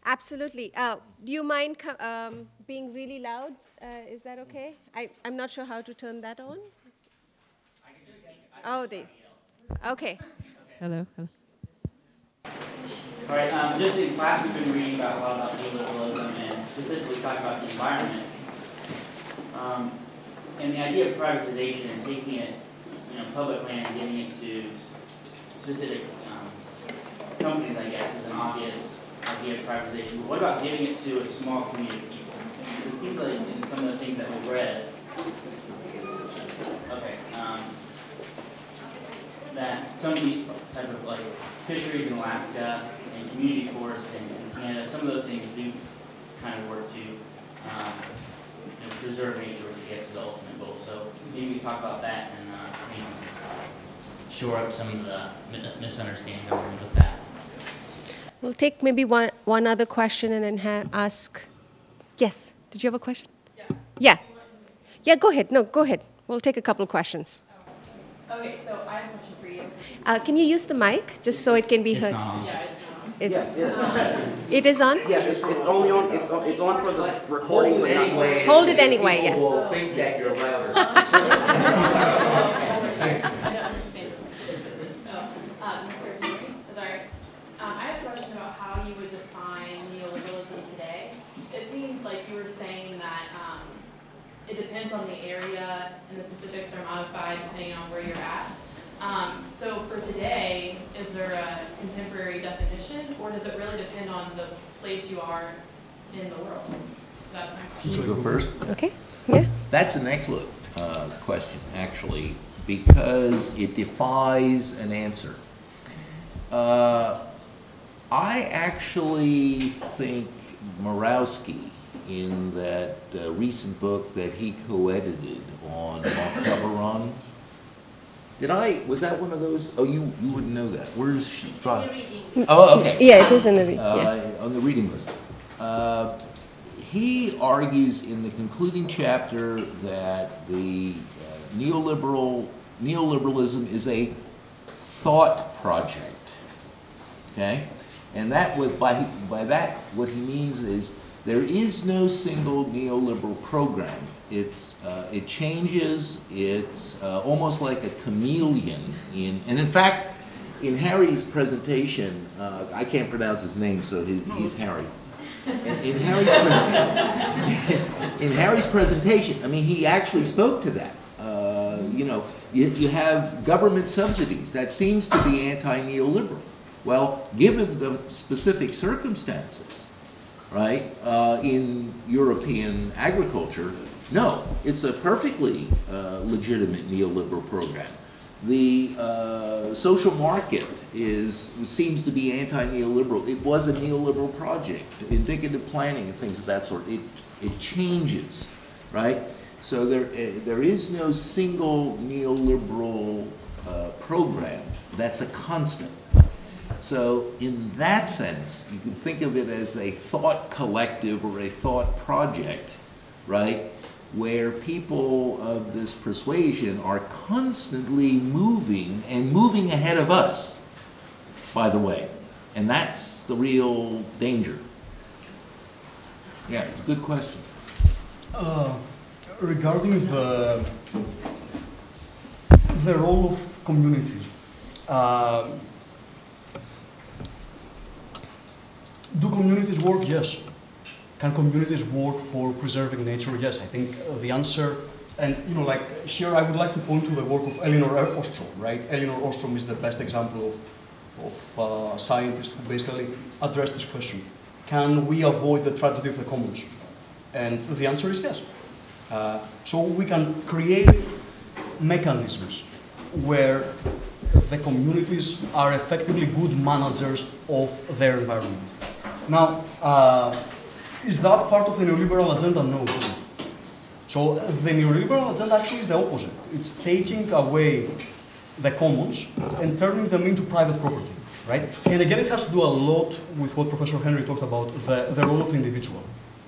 Absolutely. Do you mind being really loud? Is that okay? I'm not sure how to turn that on. Oh, okay. Hello. All right, just in class we've been reading about a lot about neoliberalism and specifically talking about the environment. And the idea of privatization and taking it, you know, public land and giving it to specific companies, I guess, is an obvious idea of privatization. But what about giving it to a small community of people? It seems like in some of the things that we've read, that some of these type of like fisheries in Alaska and community forests in Canada, some of those things do kind of work to preserve nature, which I guess is the ultimate goal. So maybe we talk about that and maybe shore up some of the misunderstandings that we're with that. We'll take maybe one other question and then ask. Yes. Did you have a question? Yeah. Yeah. Go ahead. No, go ahead. We'll take a couple of questions. Okay, so I have a question for you. Can you use the mic just so it can be heard? Yeah, It is on? Yeah, it's only on. It's on for the recording. Hold it anyway. Hold it anyway. Yeah. People will think that you're louder. I don't understand. Mr. Henry, sorry. I have a question about how you would define neoliberalism today. It seemed like you were saying that it depends on the area, and the specifics are modified depending on where you're at. So for today, is there a contemporary definition, or does it really depend on the place you are in the world? So that's my question. Should we go first? Okay, yeah. That's an excellent question, actually, because it defies an answer. I actually think Murawski, in that recent book that he co-edited on Mark, was that one of those? Oh, you wouldn't know that. Where's she from? Oh, okay. Yeah, it is in the reading. On the reading list. He argues in the concluding chapter that the neoliberalism is a thought project. Okay? And that was, by that, what he means is there is no single neoliberal program. It changes, it's almost like a chameleon. And in fact, in Harry's presentation, I can't pronounce his name, so he's Harry. In Harry's presentation, I mean, he actually spoke to that. You know, you have government subsidies. That seems to be anti-neoliberal. Well, given the specific circumstances, right, in European agriculture, no, it's a perfectly legitimate neoliberal program. The social market seems to be anti-neoliberal. It was a neoliberal project, indicative planning and things of that sort. It changes, right? So there is no single neoliberal program that's a constant. So in that sense, you can think of it as a thought collective or a thought project, right? Where people of this persuasion are constantly moving and moving ahead of us, by the way. And that's the real danger. Yeah, it's a good question. Regarding the role of communities, do communities work? Yes. Can communities work for preserving nature? Yes, I think the answer, and you know, like here I would like to point to the work of Elinor Ostrom, right? Elinor Ostrom is the best example of scientist who basically addressed this question. Can we avoid the tragedy of the commons? And the answer is yes. So we can create mechanisms where the communities are effectively good managers of their environment. Now, is that part of the neoliberal agenda? No, it isn't. So the neoliberal agenda actually is the opposite. It's taking away the commons and turning them into private property, right? And again, it has to do a lot with what Professor Henry talked about, the role of the individual,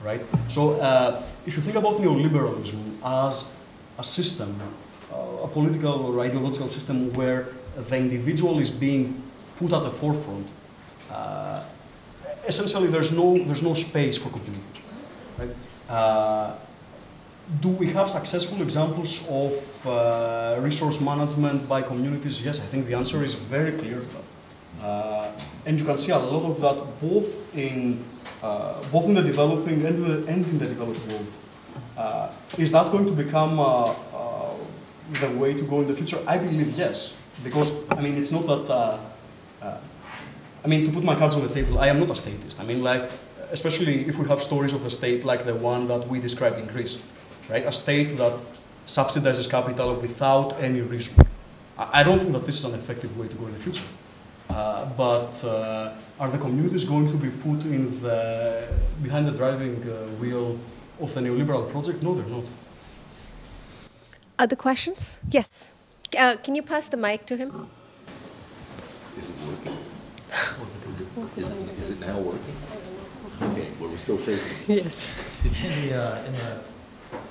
right? So if you think about neoliberalism as a system, a political or ideological system where the individual is being put at the forefront, essentially there's no space for community, right? Do we have successful examples of resource management by communities? Yes, I think the answer is very clear to that. And you can see a lot of that both in the developing and in the developed world. Is that going to become the way to go in the future? I believe yes, because I mean it's not that. I mean, to put my cards on the table, I am not a statist. I mean, like, especially if we have stories of the state like the one that we described in Greece, right? A state that subsidizes capital without any reason. I don't think that this is an effective way to go in the future. But are the communities going to be put in behind the driving wheel of the neoliberal project? No, they're not. Other questions? Yes. Can you pass the mic to him? Is it working? Is it now working? Okay, well, we're still faking. Yes. In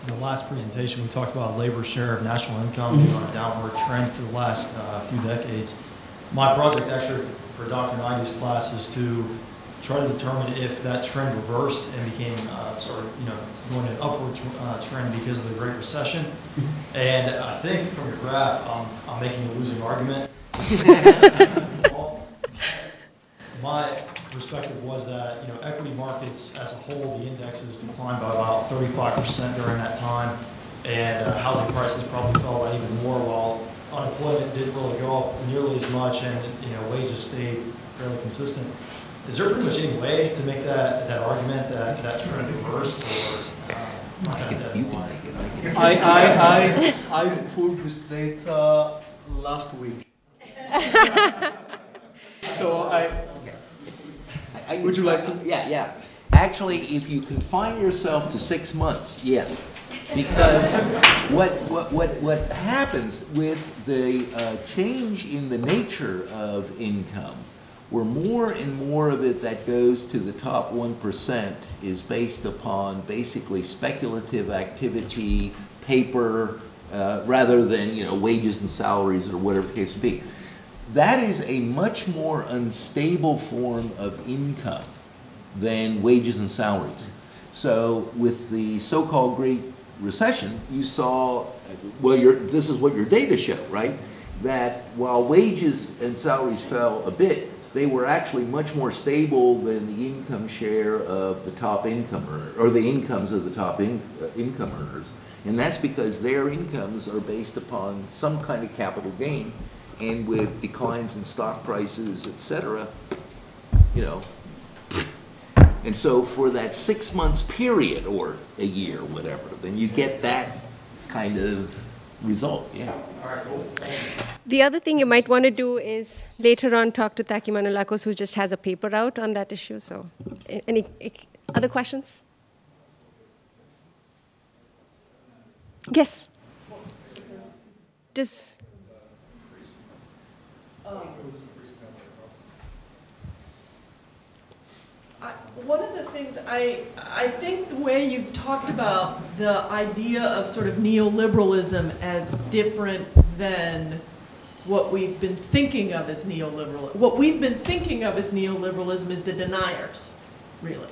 the last presentation, we talked about labor's share of national income being on a downward trend for the last few decades. My project, actually, for Dr. Naidu's class, is to try to determine if that trend reversed and became going in an upward trend because of the Great Recession. And I think from your graph, I'm making a losing argument. My perspective was that equity markets as a whole, the indexes declined by about 35% during that time. and housing prices probably fell by even more, while unemployment didn't really go up nearly as much, and wages stayed fairly consistent. Is there pretty much any way to make that argument that trend reversed, or You can make it. I pulled this data last week. So would you like to? Yeah. Actually, if you confine yourself to 6 months, yes. Because what happens with the change in the nature of income, where more and more of it that goes to the top 1% is based upon basically speculative activity, paper, rather than wages and salaries or whatever the case would be. That is a much more unstable form of income than wages and salaries. So with the so-called Great Recession, you saw, well, this is what your data show, right? That while wages and salaries fell a bit, they were actually much more stable than the income share of the top income earner, or the incomes of the top income earners. And that's because their incomes are based upon some kind of capital gain, and with declines in stock prices, et cetera, And so for that 6 months period, or a year, whatever, then you get that kind of result, yeah. The other thing you might want to do is later on talk to Taki Manolakos, who just has a paper out on that issue. So, any other questions? Yes. One of the things I think the way you've talked about the idea of sort of neoliberalism as different than what we've been thinking of as neoliberalism. What we've been thinking of as neoliberalism is the deniers, really,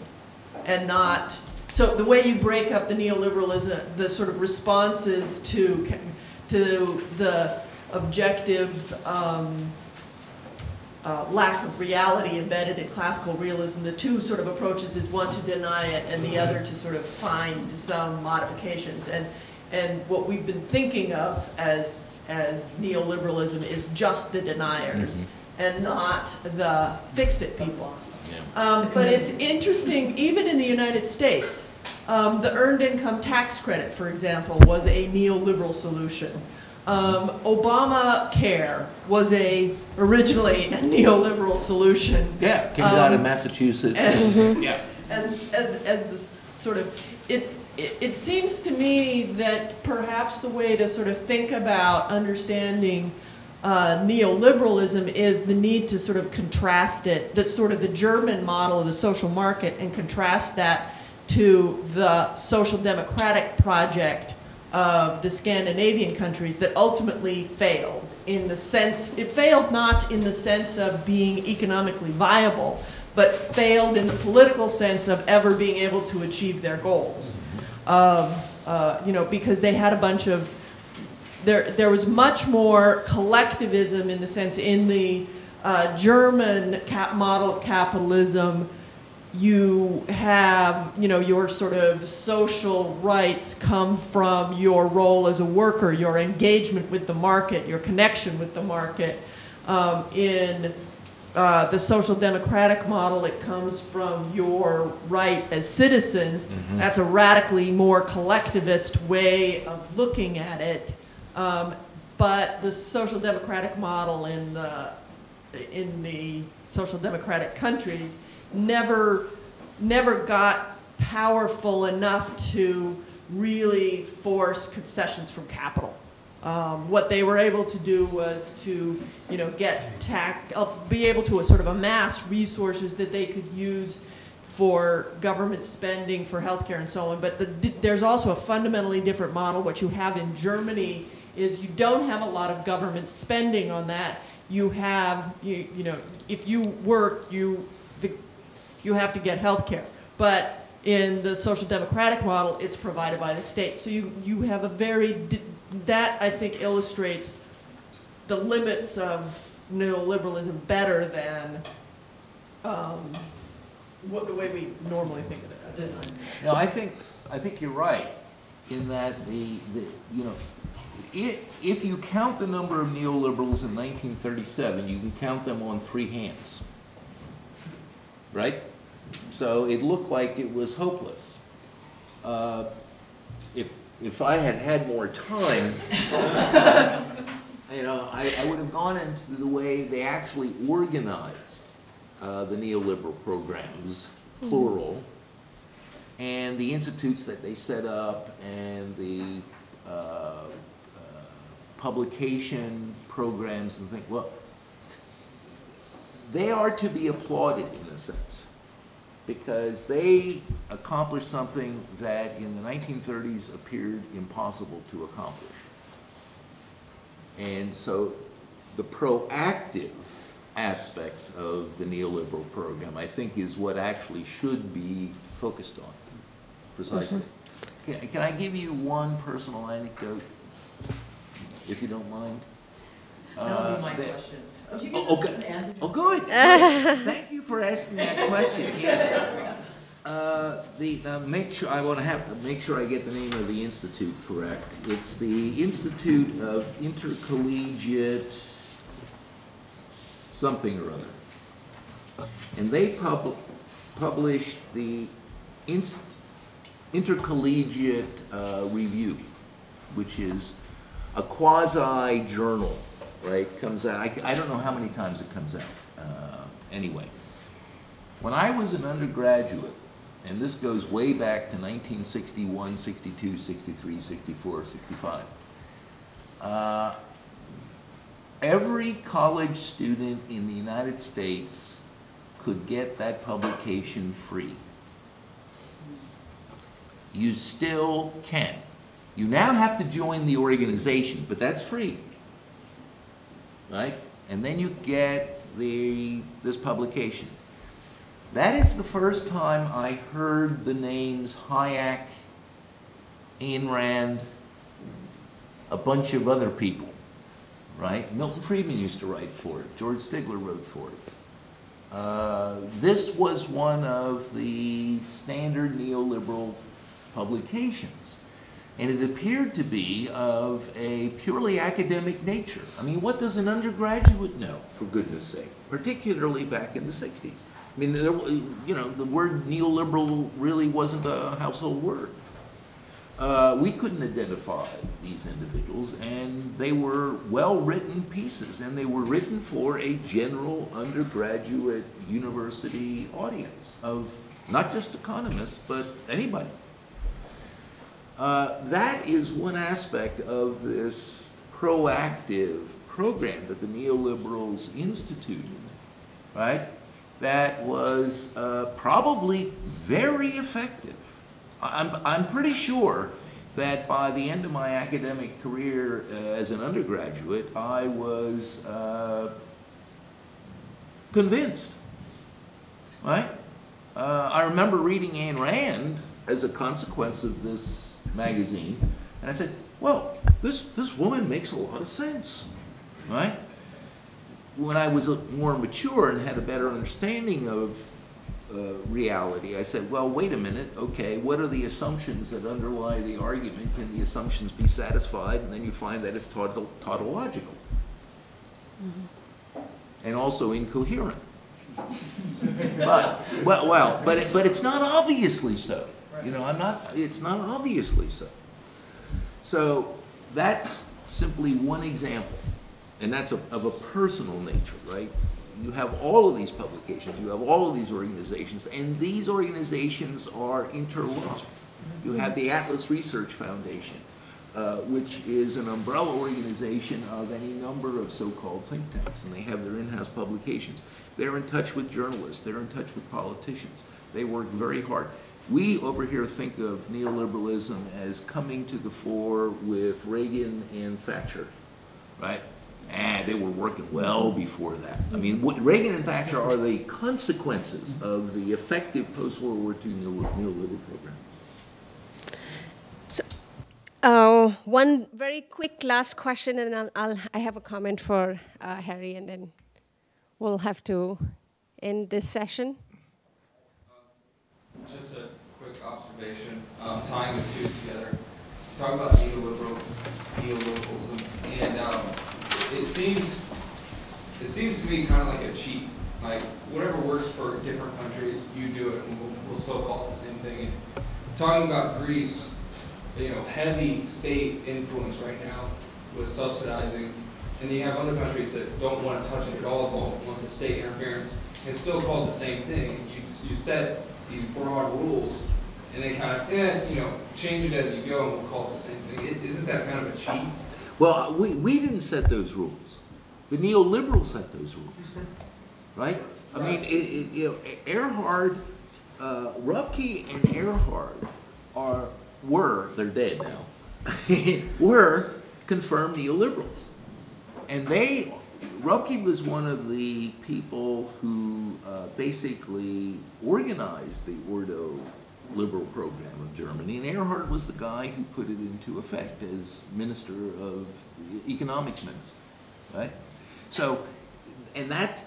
and not. So the way you break up the neoliberalism, the sort of responses to the objective lack of reality embedded in classical realism, the two sort of approaches is one to deny it and the other to sort of find some modifications. And what we've been thinking of as neoliberalism is just the deniers and not the fix-it people. But it's interesting, even in the United States, the earned income tax credit, for example, was a neoliberal solution. Obamacare was originally a neoliberal solution. Yeah, came out of Massachusetts. As the sort of it seems to me that perhaps the way to sort of think about understanding neoliberalism is the need to sort of contrast it, that's sort of the German model of the social market, and contrast that to the social democratic project of the Scandinavian countries that ultimately failed in the sense, it failed not in the sense of being economically viable, but failed in the political sense of ever being able to achieve their goals. Because they had a bunch of, there was much more collectivism in the sense, in the German model of capitalism, you have, your sort of social rights come from your role as a worker, your engagement with the market, your connection with the market. In the social democratic model, it comes from your right as citizens. That's a radically more collectivist way of looking at it. But the social democratic model in the social democratic countries never got powerful enough to really force concessions from capital. What they were able to do was to, be able to sort of amass resources that they could use for government spending, for healthcare and so on. But there's also a fundamentally different model. What you have in Germany is you don't have a lot of government spending on that. You have, if you work, you have to get health care. But in the social democratic model, it's provided by the state. So you have a that I think illustrates the limits of neoliberalism better than the way we normally think of it. No, I think you're right. in that you know, if you count the number of neoliberals in 1937, you can count them on 3 hands, right? So it looked like it was hopeless. If I had had more time, you know, I would have gone into the way they actually organized the neoliberal programs, plural, and the institutes that they set up, and the publication programs and things. Well, they are to be applauded in a sense, because they accomplished something that in the 1930s appeared impossible to accomplish. And so the proactive aspects of the neoliberal program, I think, is what actually should be focused on, precisely. Can I give you one personal anecdote, if you don't mind? That'll be my question. Oh, good. Thank you for asking that question. Yes. I want to have to make sure I get the name of the institute correct. It's the Institute of Intercollegiate something or other, and they published the Intercollegiate Review, which is a quasi-journal. Right, comes out, I don't know how many times it comes out. Anyway, when I was an undergraduate, and this goes way back to 1961, 62, 63, 64, 65, every college student in the United States could get that publication free. You still can. You now have to join the organization, but that's free. Right? And then you get this publication. That is the first time I heard the names Hayek, Ayn Rand, a bunch of other people, right? Milton Friedman used to write for it. George Stigler wrote for it. This was one of the standard neoliberal publications. And it appeared to be of a purely academic nature. I mean, what does an undergraduate know, for goodness sake, particularly back in the 60s? I mean, you know, the word neoliberal really wasn't a household word. We couldn't identify these individuals, and they were well-written pieces, and they were written for a general undergraduate university audience of not just economists, but anybody. That is one aspect of this proactive program that the neoliberals instituted, right? That was probably very effective. I'm pretty sure that by the end of my academic career as an undergraduate, I was convinced, right? I remember reading Ayn Rand as a consequence of this magazine, and I said, well, this woman makes a lot of sense, right? When I was more mature and had a better understanding of reality, I said, well, wait a minute, okay, what are the assumptions that underlie the argument? Can the assumptions be satisfied? And then you find that it's tautological, and also incoherent. But it's not obviously so. You know, it's not obviously so. So that's simply one example, and that's of a personal nature, right? You have all of these publications, you have all of these organizations, and these organizations are interlocked. You have the Atlas Research Foundation, which is an umbrella organization of any number of so-called think tanks, and they have their in-house publications. They're in touch with journalists, they're in touch with politicians. They work very hard. We over here think of neoliberalism as coming to the fore with Reagan and Thatcher, right? And they were working well before that. I mean, Reagan and Thatcher are the consequences of the effective post-World War II neoliberal program. So, one very quick last question, and then I have a comment for Harry, and then we'll have to end this session. Just a quick observation, tying the two together. talk about neoliberalism, and it seems to me kind of like a cheat. Like, whatever works for different countries, you do it, and we'll still call it the same thing. And talking about Greece, you know, heavy state influence right now with subsidizing, and you have other countries that don't want to touch it at all, don't want the state interference. It's still called the same thing. You set these broad rules, and they kind of, you know, change it as you go, and we'll call it the same thing. Isn't that kind of a cheat? Well, we didn't set those rules. The neoliberals set those rules, right? I mean, you know, Erhard, Rupke and Erhard they're dead now, were confirmed neoliberals. And Rupke was one of the people who basically organized the Ordo liberal program of Germany, and Erhard was the guy who put it into effect as Minister of Economics Minister, right? So, and that's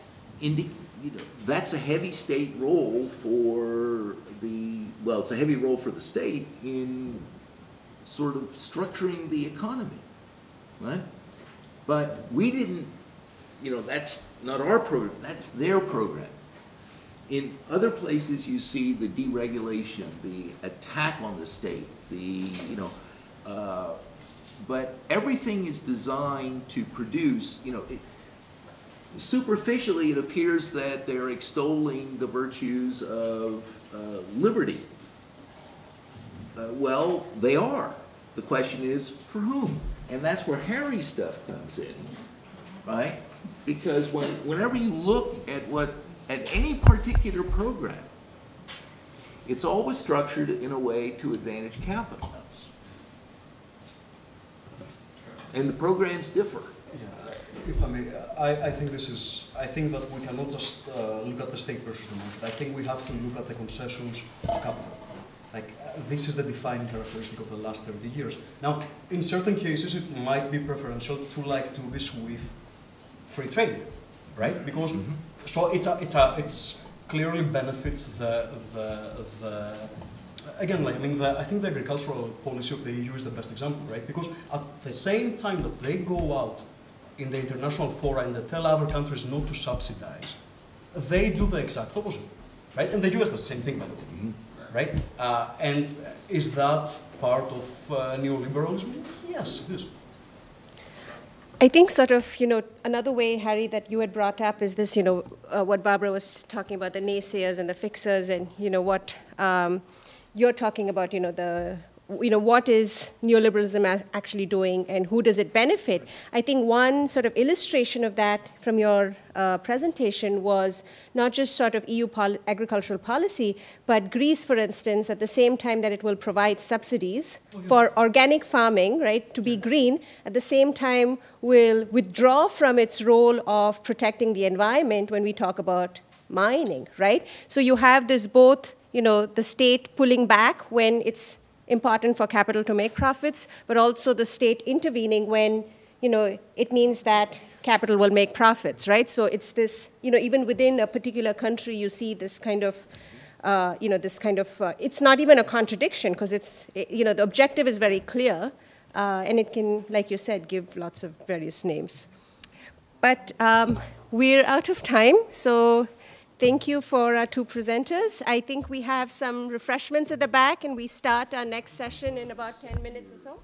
a heavy state role for it's a heavy role for the state in sort of structuring the economy, right? But we didn't, you know, that's not our program, that's their program. In other places you see the deregulation, the attack on the state, but everything is designed to produce, you know, superficially it appears that they're extolling the virtues of liberty. Well, they are. The question is, for whom? And that's where Harry's stuff comes in, right? Because whenever you look at any particular program, it's always structured in a way to advantage capital. And the programs differ. Yeah, if I may, I think that we cannot just look at the state versus the market. I think we have to look at the concessions of capital. Like, this is the defining characteristic of the last 30 years. Now, in certain cases, it might be preferential to do this with free trade, right? Because so it's clearly benefits again, like, I mean, I think the agricultural policy of the EU is the best example, right? Because at the same time that they go out in the international fora and they tell other countries not to subsidize, they do the exact opposite, right? And the US does the same thing, by the way, right? And is that part of neoliberalism? Yes, it is. I think sort of, you know, another way, Harry, that you had brought up is this, you know, what Barbara was talking about, the naysayers and the fixers, and, you know, what you're talking about, you know, what is neoliberalism actually doing and who does it benefit? I think one sort of illustration of that from your presentation was not just sort of EU agricultural policy, but Greece, for instance, at the same time that it will provide subsidies for organic farming, right, to be green, at the same time will withdraw from its role of protecting the environment when we talk about mining, right? So you have this both, you know, the state pulling back when it's important for capital to make profits, but also the state intervening when, you know, it means that capital will make profits, right? So it's this, you know, even within a particular country, you see this kind of, you know, this kind of, it's not even a contradiction because it's, you know, the objective is very clear and it can, like you said, give lots of various names. But we're out of time, so thank you for our two presenters. I think we have some refreshments at the back, and we start our next session in about 10 minutes or so.